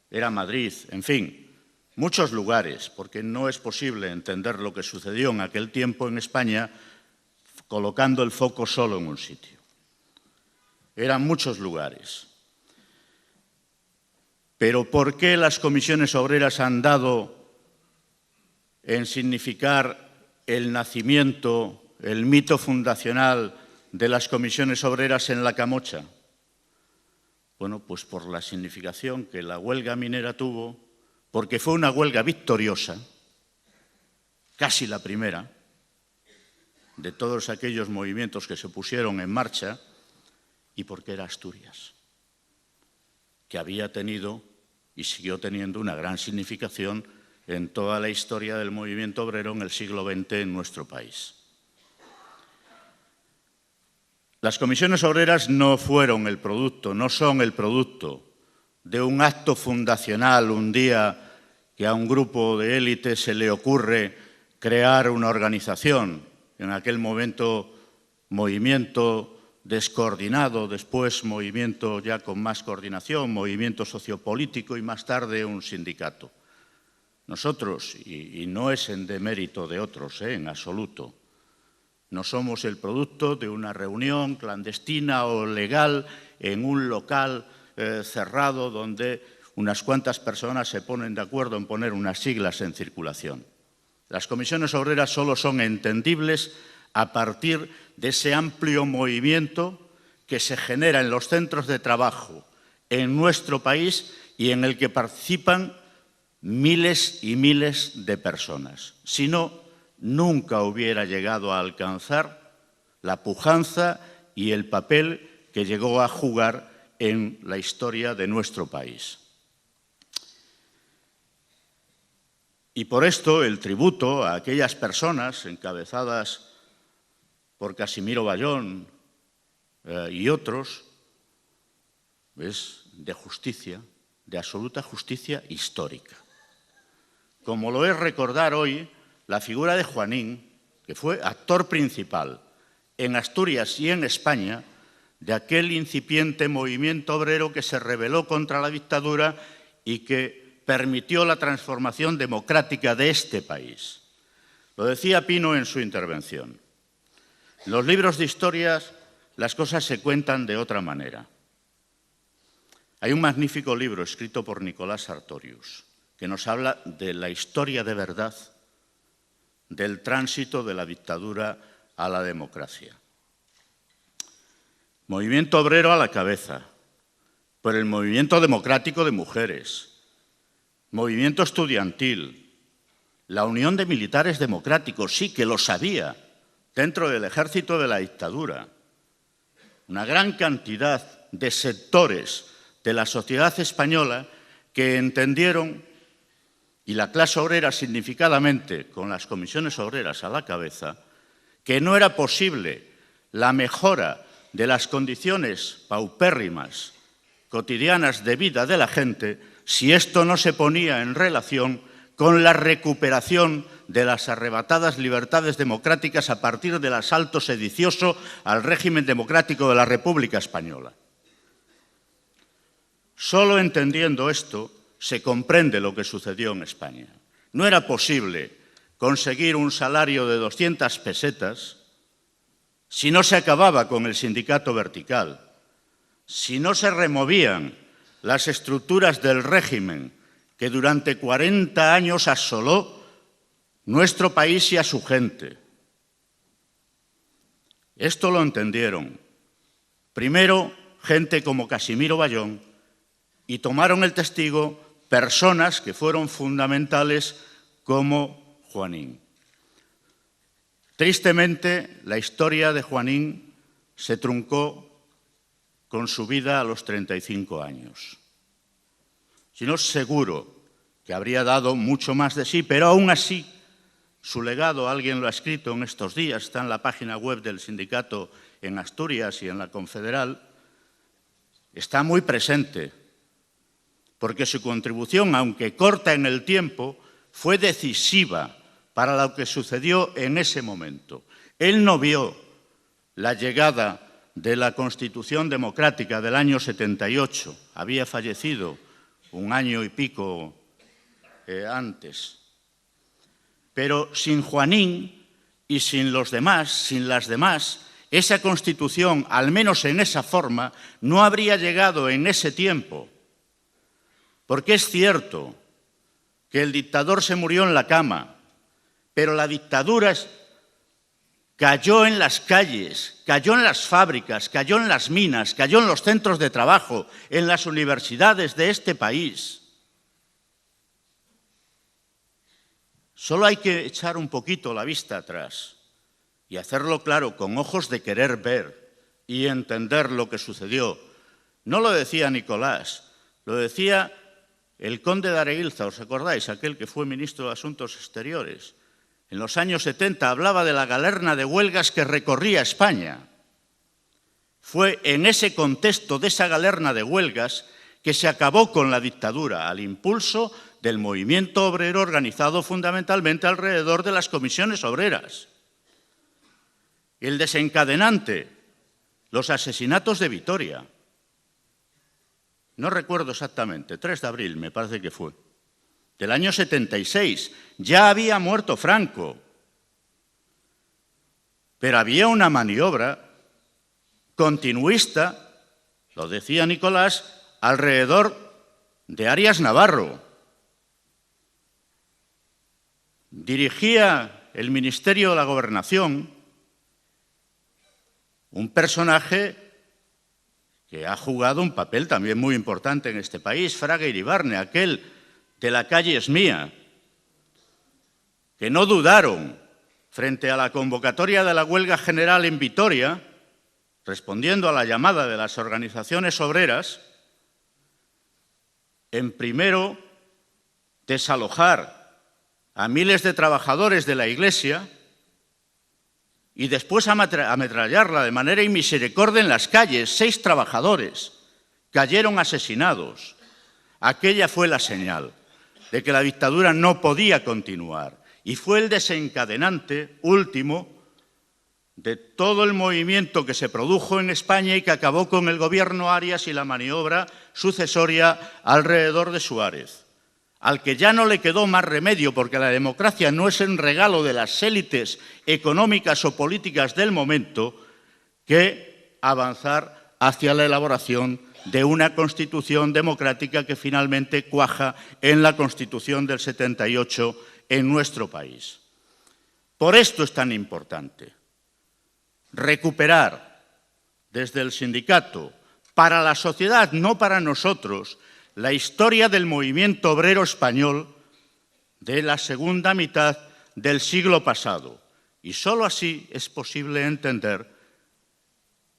era Madrid, en fin, muchos lugares, porque no es posible entender lo que sucedió en aquel tiempo en España colocando el foco solo en un sitio. Eran muchos lugares. Pero ¿por qué las comisiones obreras han dado en significar el nacimiento, el mito fundacional de las comisiones obreras en la Camocha? Bueno, pues por la significación que la huelga minera tuvo, porque fue una huelga victoriosa, casi la primera, de todos aquellos movimientos que se pusieron en marcha, y porque era Asturias, que había tenido y siguió teniendo una gran significación en toda la historia del movimiento obrero en el siglo XX en nuestro país. Las comisiones obreras no fueron el producto, no son el producto de un acto fundacional un día que a un grupo de élite se le ocurre crear una organización, en aquel momento movimiento descoordinado, después movimiento ya con más coordinación, movimiento sociopolítico y más tarde un sindicato. Nosotros, y no es en demérito de otros, en absoluto, no somos el producto de una reunión clandestina o legal en un local cerrado donde unas cuantas personas se ponen de acuerdo en poner unas siglas en circulación. Las comisiones obreras solo son entendibles a partir de ese amplio movimiento que se genera en los centros de trabajo en nuestro país y en el que participan miles y miles de personas. Si no, nunca hubiera llegado a alcanzar la pujanza y el papel que llegó a jugar en la historia de nuestro país. Y por esto el tributo a aquellas personas encabezadas por Casimiro Bayón y otros es de justicia, de absoluta justicia histórica. Como lo es recordar hoy la figura de Juanín, que fue actor principal en Asturias y en España de aquel incipiente movimiento obrero que se rebeló contra la dictadura y que permitió la transformación democrática de este país. Lo decía Pino en su intervención. En los libros de historias las cosas se cuentan de otra manera. Hay un magnífico libro escrito por Nicolás Sartorius que nos habla de la historia de verdad del tránsito de la dictadura a la democracia. Movimiento obrero a la cabeza, por el movimiento democrático de mujeres, movimiento estudiantil, la Unión de Militares Democráticos, sí que lo sabía, dentro del ejército de la dictadura. Una gran cantidad de sectores de la sociedad española que entendieron, y la clase obrera significadamente con las comisiones obreras a la cabeza, que no era posible la mejora de las condiciones paupérrimas cotidianas de vida de la gente si esto no se ponía en relación con la recuperación de las arrebatadas libertades democráticas a partir del asalto sedicioso al régimen democrático de la República Española. Solo entendiendo esto se comprende lo que sucedió en España. No era posible conseguir un salario de 200 pesetas si no se acababa con el sindicato vertical, si no se removían las estructuras del régimen que durante 40 años asoló nuestro país y a su gente. Esto lo entendieron. Primero, gente como Casimiro Bayón, y tomaron el testigo personas que fueron fundamentales como Juanín. Tristemente, la historia de Juanín se truncó con su vida a los 35 años. Si no, seguro que habría dado mucho más de sí, pero aún así, su legado, alguien lo ha escrito en estos días, está en la página web del sindicato en Asturias y en la Confederal, está muy presente, porque su contribución, aunque corta en el tiempo, fue decisiva para lo que sucedió en ese momento. Él no vio la llegada de la Constitución Democrática del año 78, había fallecido un año y pico antes. Pero sin Juanín y sin los demás, sin las demás, esa Constitución, al menos en esa forma, no habría llegado en ese tiempo. Porque es cierto que el dictador se murió en la cama, pero la dictadura cayó en las calles, cayó en las fábricas, cayó en las minas, cayó en los centros de trabajo, en las universidades de este país. Solo hay que echar un poquito la vista atrás y hacerlo claro, con ojos de querer ver y entender lo que sucedió. No lo decía Nicolás, lo decía el conde de Areilza, ¿os acordáis? Aquel que fue ministro de Asuntos Exteriores. En los años 70 hablaba de la galerna de huelgas que recorría España. Fue en ese contexto de esa galerna de huelgas que se acabó con la dictadura, al impulso del movimiento obrero organizado fundamentalmente alrededor de las comisiones obreras. El desencadenante, los asesinatos de Vitoria. No recuerdo exactamente, 3 de abril me parece que fue, del año 76. Ya había muerto Franco, pero había una maniobra continuista, lo decía Nicolás, alrededor de Arias Navarro. Dirigía el Ministerio de la Gobernación un personaje que ha jugado un papel también muy importante en este país, Fraga Iribarne, aquel de la calle es mía, que no dudaron frente a la convocatoria de la huelga general en Vitoria, respondiendo a la llamada de las organizaciones obreras, en primero desalojar a miles de trabajadores de la Iglesia y después ametrallarla de manera inmisericordia en las calles. 6 trabajadores cayeron asesinados. Aquella fue la señal de que la dictadura no podía continuar y fue el desencadenante último de todo el movimiento que se produjo en España y que acabó con el gobierno Arias y la maniobra sucesoria alrededor de Suárez, al que ya no le quedó más remedio, porque la democracia no es un regalo de las élites económicas o políticas del momento, que avanzar hacia la elaboración de una Constitución democrática que finalmente cuaja en la Constitución del 78 en nuestro país. Por esto es tan importante recuperar desde el sindicato, para la sociedad, no para nosotros, la historia del movimiento obrero español de la segunda mitad del siglo pasado. Y sólo así es posible entender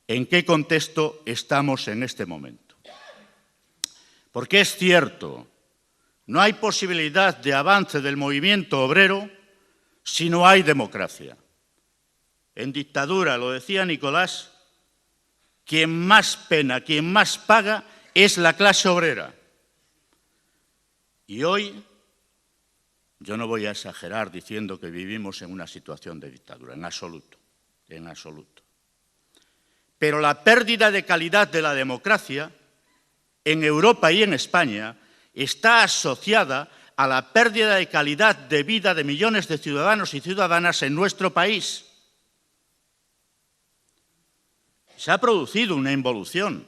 en qué contexto estamos en este momento. Porque es cierto, no hay posibilidad de avance del movimiento obrero si no hay democracia. En dictadura, lo decía Nicolás, quien más pena, quien más paga es la clase obrera. Y hoy, yo no voy a exagerar diciendo que vivimos en una situación de dictadura, en absoluto, en absoluto. Pero la pérdida de calidad de la democracia en Europa y en España está asociada a la pérdida de calidad de vida de millones de ciudadanos y ciudadanas en nuestro país. Se ha producido una involución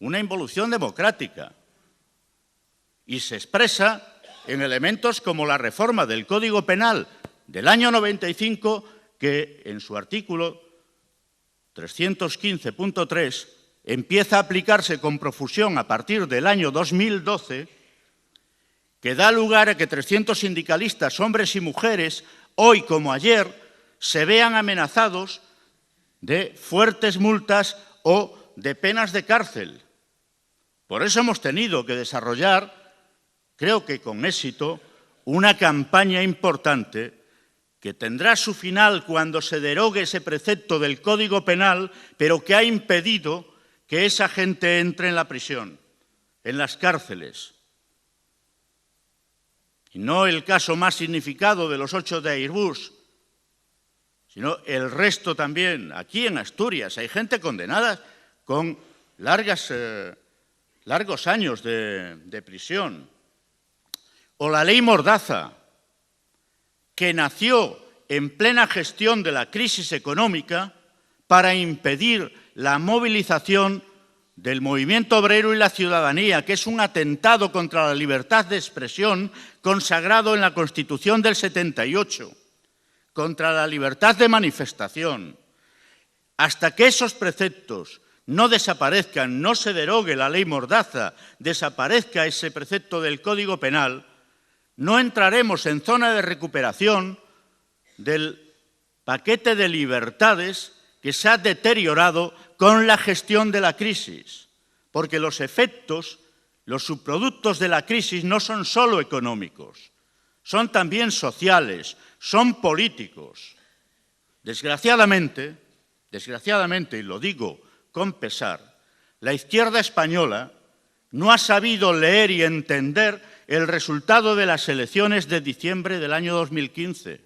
democrática, y se expresa en elementos como la reforma del Código Penal del año 95, que en su artículo 315.3 empieza a aplicarse con profusión a partir del año 2012, que da lugar a que 300 sindicalistas, hombres y mujeres, hoy como ayer, se vean amenazados de fuertes multas o de penas de cárcel. Por eso hemos tenido que desarrollar, creo que con éxito, una campaña importante que tendrá su final cuando se derogue ese precepto del Código Penal, pero que ha impedido que esa gente entre en la prisión, en las cárceles. Y no el caso más significado de los 8 de Airbus, sino el resto también. Aquí en Asturias hay gente condenada con largos años de prisión. O la ley Mordaza, que nació en plena gestión de la crisis económica para impedir la movilización del movimiento obrero y la ciudadanía, que es un atentado contra la libertad de expresión consagrado en la Constitución del 78. Contra la libertad de manifestación. Hasta que esos preceptos no desaparezcan, no se derogue la ley Mordaza, desaparezca ese precepto del Código Penal, no entraremos en zona de recuperación del paquete de libertades que se ha deteriorado con la gestión de la crisis, porque los efectos, los subproductos de la crisis no son solo económicos, son también sociales, son políticos. Desgraciadamente, y lo digo con pesar, la izquierda española no ha sabido leer y entender el resultado de las elecciones de diciembre del año 2015.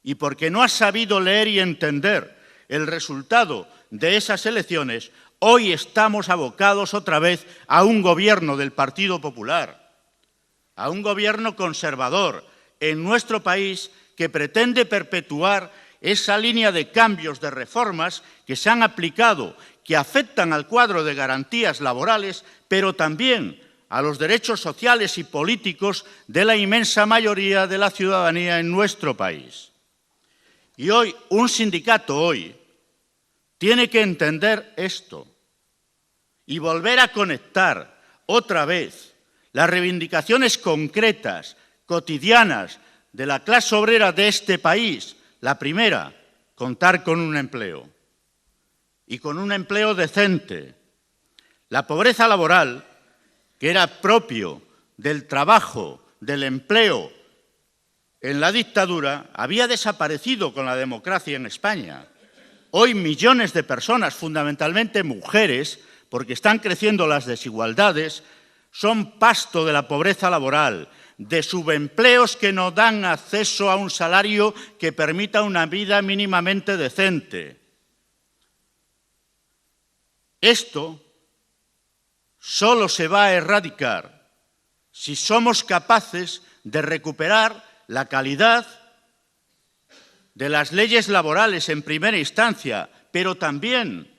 Y porque no ha sabido leer y entender el resultado de esas elecciones, hoy estamos abocados otra vez a un gobierno del Partido Popular, a un gobierno conservador en nuestro país que pretende perpetuar esa línea de cambios, de reformas que se han aplicado, que afectan al cuadro de garantías laborales, pero también a los derechos sociales y políticos de la inmensa mayoría de la ciudadanía en nuestro país. Y hoy, un sindicato hoy tiene que entender esto y volver a conectar otra vez las reivindicaciones concretas, cotidianas, de la clase obrera de este país. La primera, contar con un empleo y con un empleo decente. La pobreza laboral, que era propio del trabajo, del empleo en la dictadura, había desaparecido con la democracia en España. Hoy millones de personas, fundamentalmente mujeres, porque están creciendo las desigualdades, son pasto de la pobreza laboral, de subempleos que no dan acceso a un salario que permita una vida mínimamente decente. Esto solo se va a erradicar si somos capaces de recuperar la calidad de las leyes laborales en primera instancia, pero también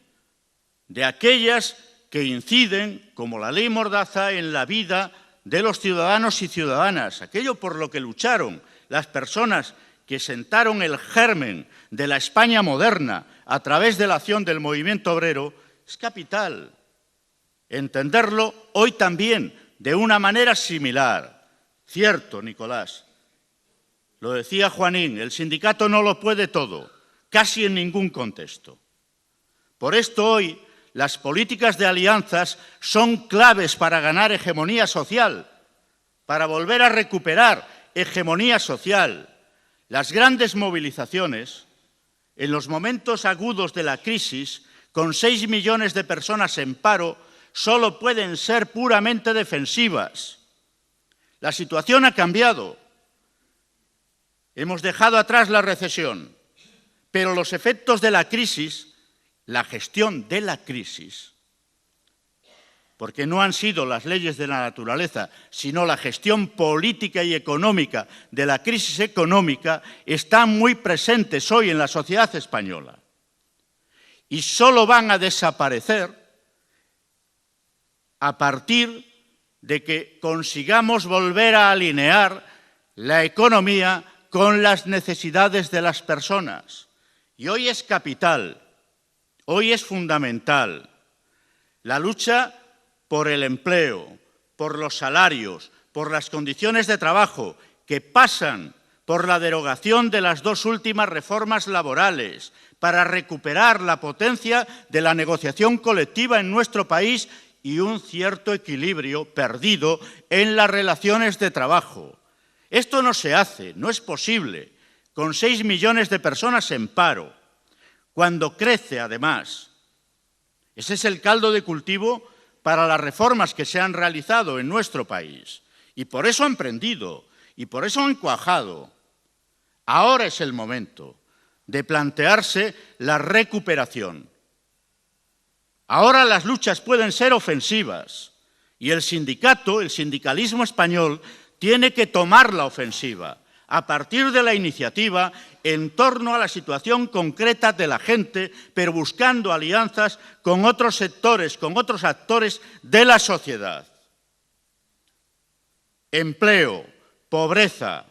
de aquellas que inciden, como la ley Mordaza, en la vida de los ciudadanos y ciudadanas, aquello por lo que lucharon las personas que sentaron el germen de la España moderna a través de la acción del movimiento obrero, es capital entenderlo hoy también de una manera similar. Cierto, Nicolás, lo decía Juanín, el sindicato no lo puede todo, casi en ningún contexto. Por esto hoy las políticas de alianzas son claves para ganar hegemonía social, para volver a recuperar hegemonía social. Las grandes movilizaciones, en los momentos agudos de la crisis, con 6 millones de personas en paro, solo pueden ser puramente defensivas. La situación ha cambiado. Hemos dejado atrás la recesión, pero los efectos de la crisis, la gestión de la crisis, porque no han sido las leyes de la naturaleza, sino la gestión política y económica de la crisis económica, están muy presentes hoy en la sociedad española. Y solo van a desaparecer a partir de que consigamos volver a alinear la economía con las necesidades de las personas. Y hoy es capital, hoy es fundamental la lucha por el empleo, por los salarios, por las condiciones de trabajo, que pasan por la derogación de las 2 últimas reformas laborales, para recuperar la potencia de la negociación colectiva en nuestro país y un cierto equilibrio perdido en las relaciones de trabajo. Esto no se hace, no es posible, con 6 millones de personas en paro, cuando crece además. Ese es el caldo de cultivo para las reformas que se han realizado en nuestro país. Y por eso han prendido, y por eso han cuajado. Ahora es el momento de plantearse la recuperación. Ahora las luchas pueden ser ofensivas y el sindicalismo español, tiene que tomar la ofensiva a partir de la iniciativa en torno a la situación concreta de la gente, pero buscando alianzas con otros sectores, con otros actores de la sociedad. Empleo, pobreza,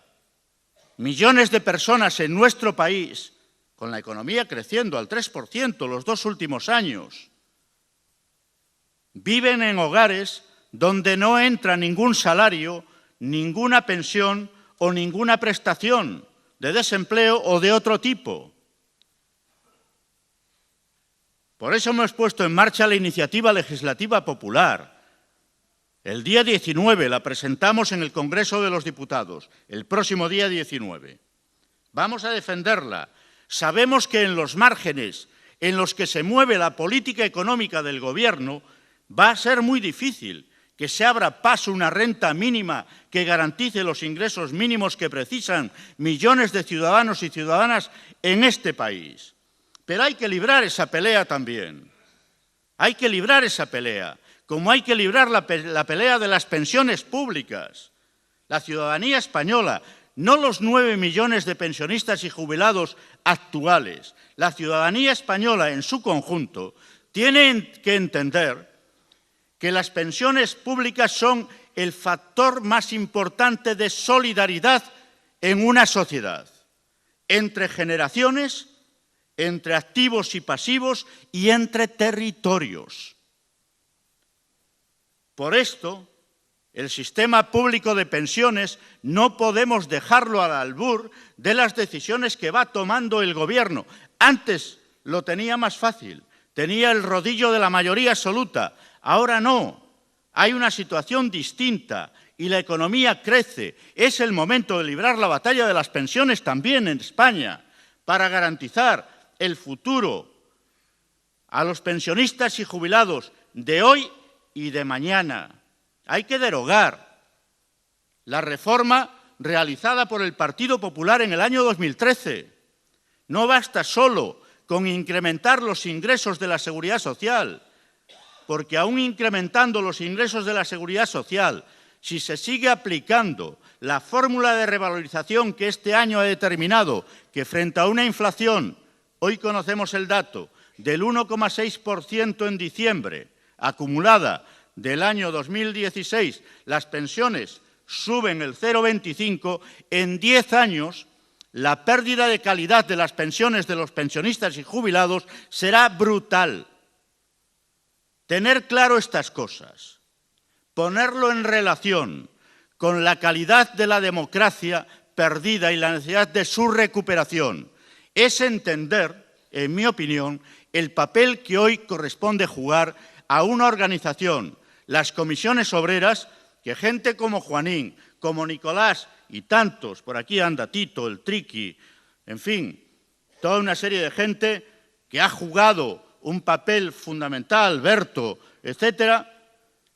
millones de personas en nuestro país, con la economía creciendo al 3% los 2 últimos años, viven en hogares donde no entra ningún salario, ninguna pensión o ninguna prestación de desempleo o de otro tipo. Por eso hemos puesto en marcha la iniciativa legislativa popular. El día 19 la presentamos en el Congreso de los Diputados, el próximo día 19. Vamos a defenderla. Sabemos que en los márgenes, en los que se mueve la política económica del Gobierno, va a ser muy difícil que se abra paso una renta mínima que garantice los ingresos mínimos que precisan millones de ciudadanos y ciudadanas en este país. Pero hay que librar esa pelea también. Hay que librar esa pelea, como hay que librar la pelea de las pensiones públicas. La ciudadanía española, no los 9 millones de pensionistas y jubilados actuales, la ciudadanía española en su conjunto, tiene que entender que las pensiones públicas son el factor más importante de solidaridad en una sociedad, entre generaciones, entre activos y pasivos y entre territorios. Por esto, el sistema público de pensiones no podemos dejarlo al albur de las decisiones que va tomando el Gobierno. Antes lo tenía más fácil, tenía el rodillo de la mayoría absoluta. Ahora no, hay una situación distinta y la economía crece. Es el momento de librar la batalla de las pensiones también en España para garantizar el futuro a los pensionistas y jubilados de hoy y de mañana. Hay que derogar la reforma realizada por el Partido Popular en el año 2013. No basta solo con incrementar los ingresos de la Seguridad Social, porque aún incrementando los ingresos de la Seguridad Social, si se sigue aplicando la fórmula de revalorización que este año ha determinado que frente a una inflación, hoy conocemos el dato, del 1,6% en diciembre, acumulada del año 2016, las pensiones suben el 0,25%, en 10 años la pérdida de calidad de las pensiones de los pensionistas y jubilados será brutal. Tener claro estas cosas, ponerlo en relación con la calidad de la democracia perdida y la necesidad de su recuperación, es entender, en mi opinión, el papel que hoy corresponde jugar a una organización, las comisiones obreras, que gente como Juanín, como Nicolás y tantos, por aquí anda Tito, el Triqui, en fin, toda una serie de gente que ha jugado un papel fundamental, Berto, etcétera,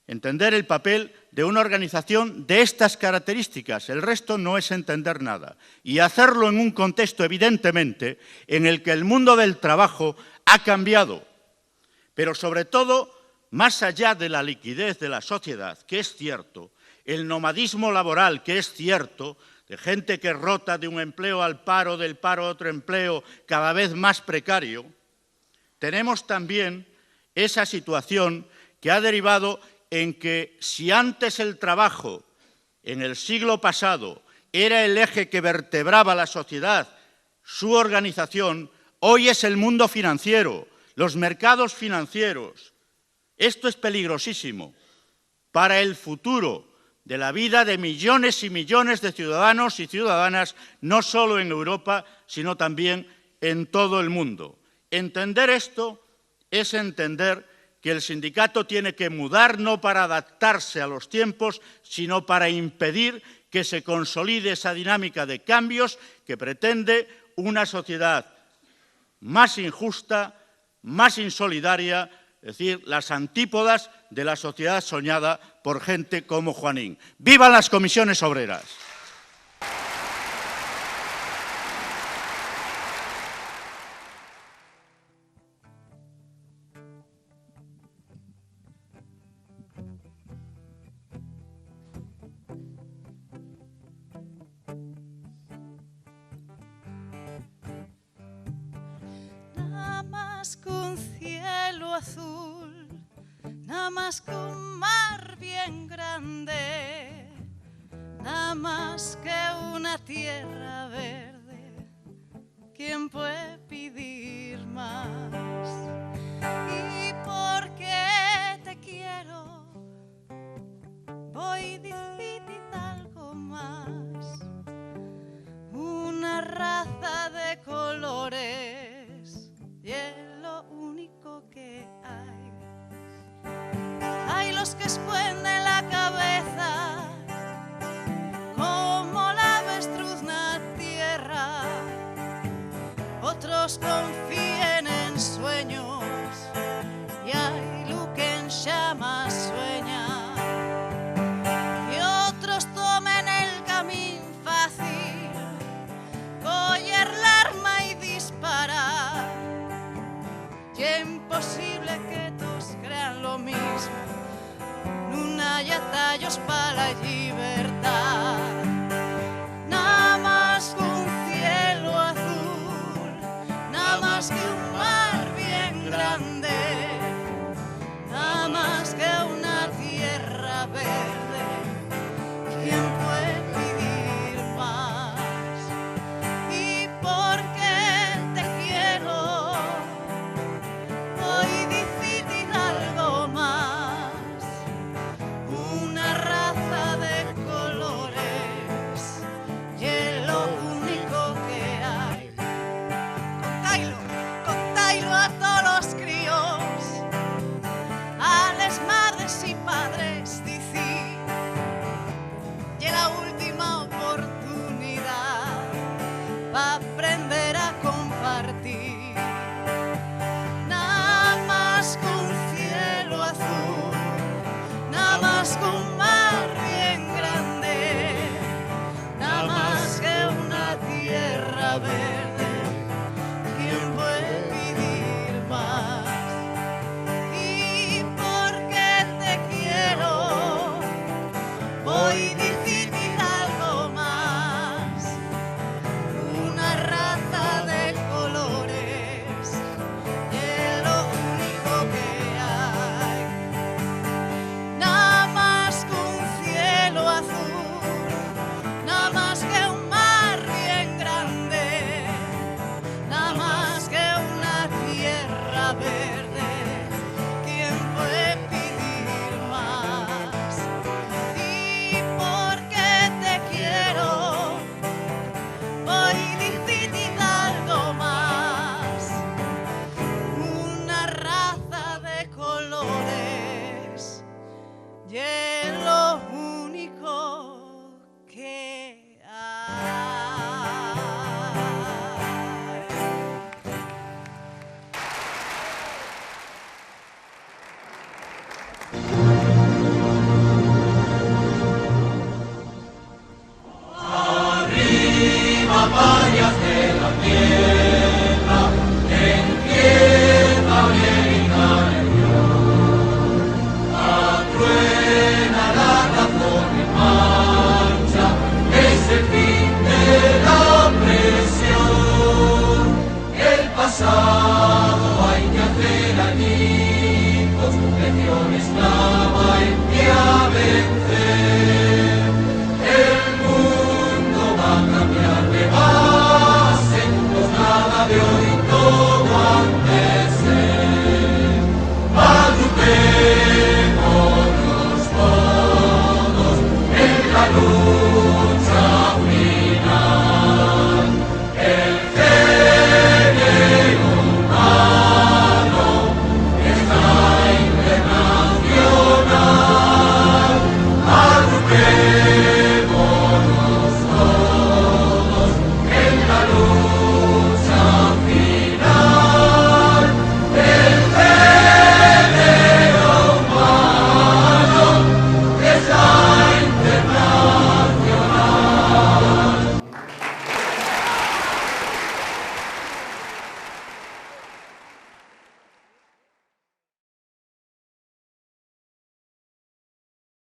entender el papel de una organización de estas características. El resto no es entender nada. Y hacerlo en un contexto, evidentemente, en el que el mundo del trabajo ha cambiado. Pero sobre todo, más allá de la liquidez de la sociedad, que es cierto, el nomadismo laboral, que es cierto, de gente que rota de un empleo al paro, del paro a otro empleo cada vez más precario, tenemos también esa situación que ha derivado en que si antes el trabajo en el siglo pasado era el eje que vertebraba la sociedad, su organización, hoy es el mundo financiero, los mercados financieros. Esto es peligrosísimo para el futuro de la vida de millones y millones de ciudadanos y ciudadanas, no solo en Europa, sino también en todo el mundo. Entender esto es entender que el sindicato tiene que mudar no para adaptarse a los tiempos, sino para impedir que se consolide esa dinámica de cambios que pretende una sociedad más injusta, más insolidaria, es decir, las antípodas de la sociedad soñada por gente como Juanín. ¡Vivan las comisiones obreras! Nada más que un cielo azul, nada más que un mar bien grande, nada más que una tierra verde, ¿quién puede pedir más? Y porque te quiero, voy a decirte algo más, una raza de colores y es lo único que hay. Hay los que escuenden la cabeza como la avestruz na tierra, otros confíen en sueños tierra verde, ¿quién puede pedir más? Y porque te quiero, voy difícil algo más. Una raza de colores es lo único que hay. Nada más que un cielo azul, nada más que un mar bien grande, nada más que una tierra verde, ¿quién puede pedir más? Y porque te quiero, voy difícil algo más. Una raza de colores y es lo único que hay. Esclava en ti a vencer.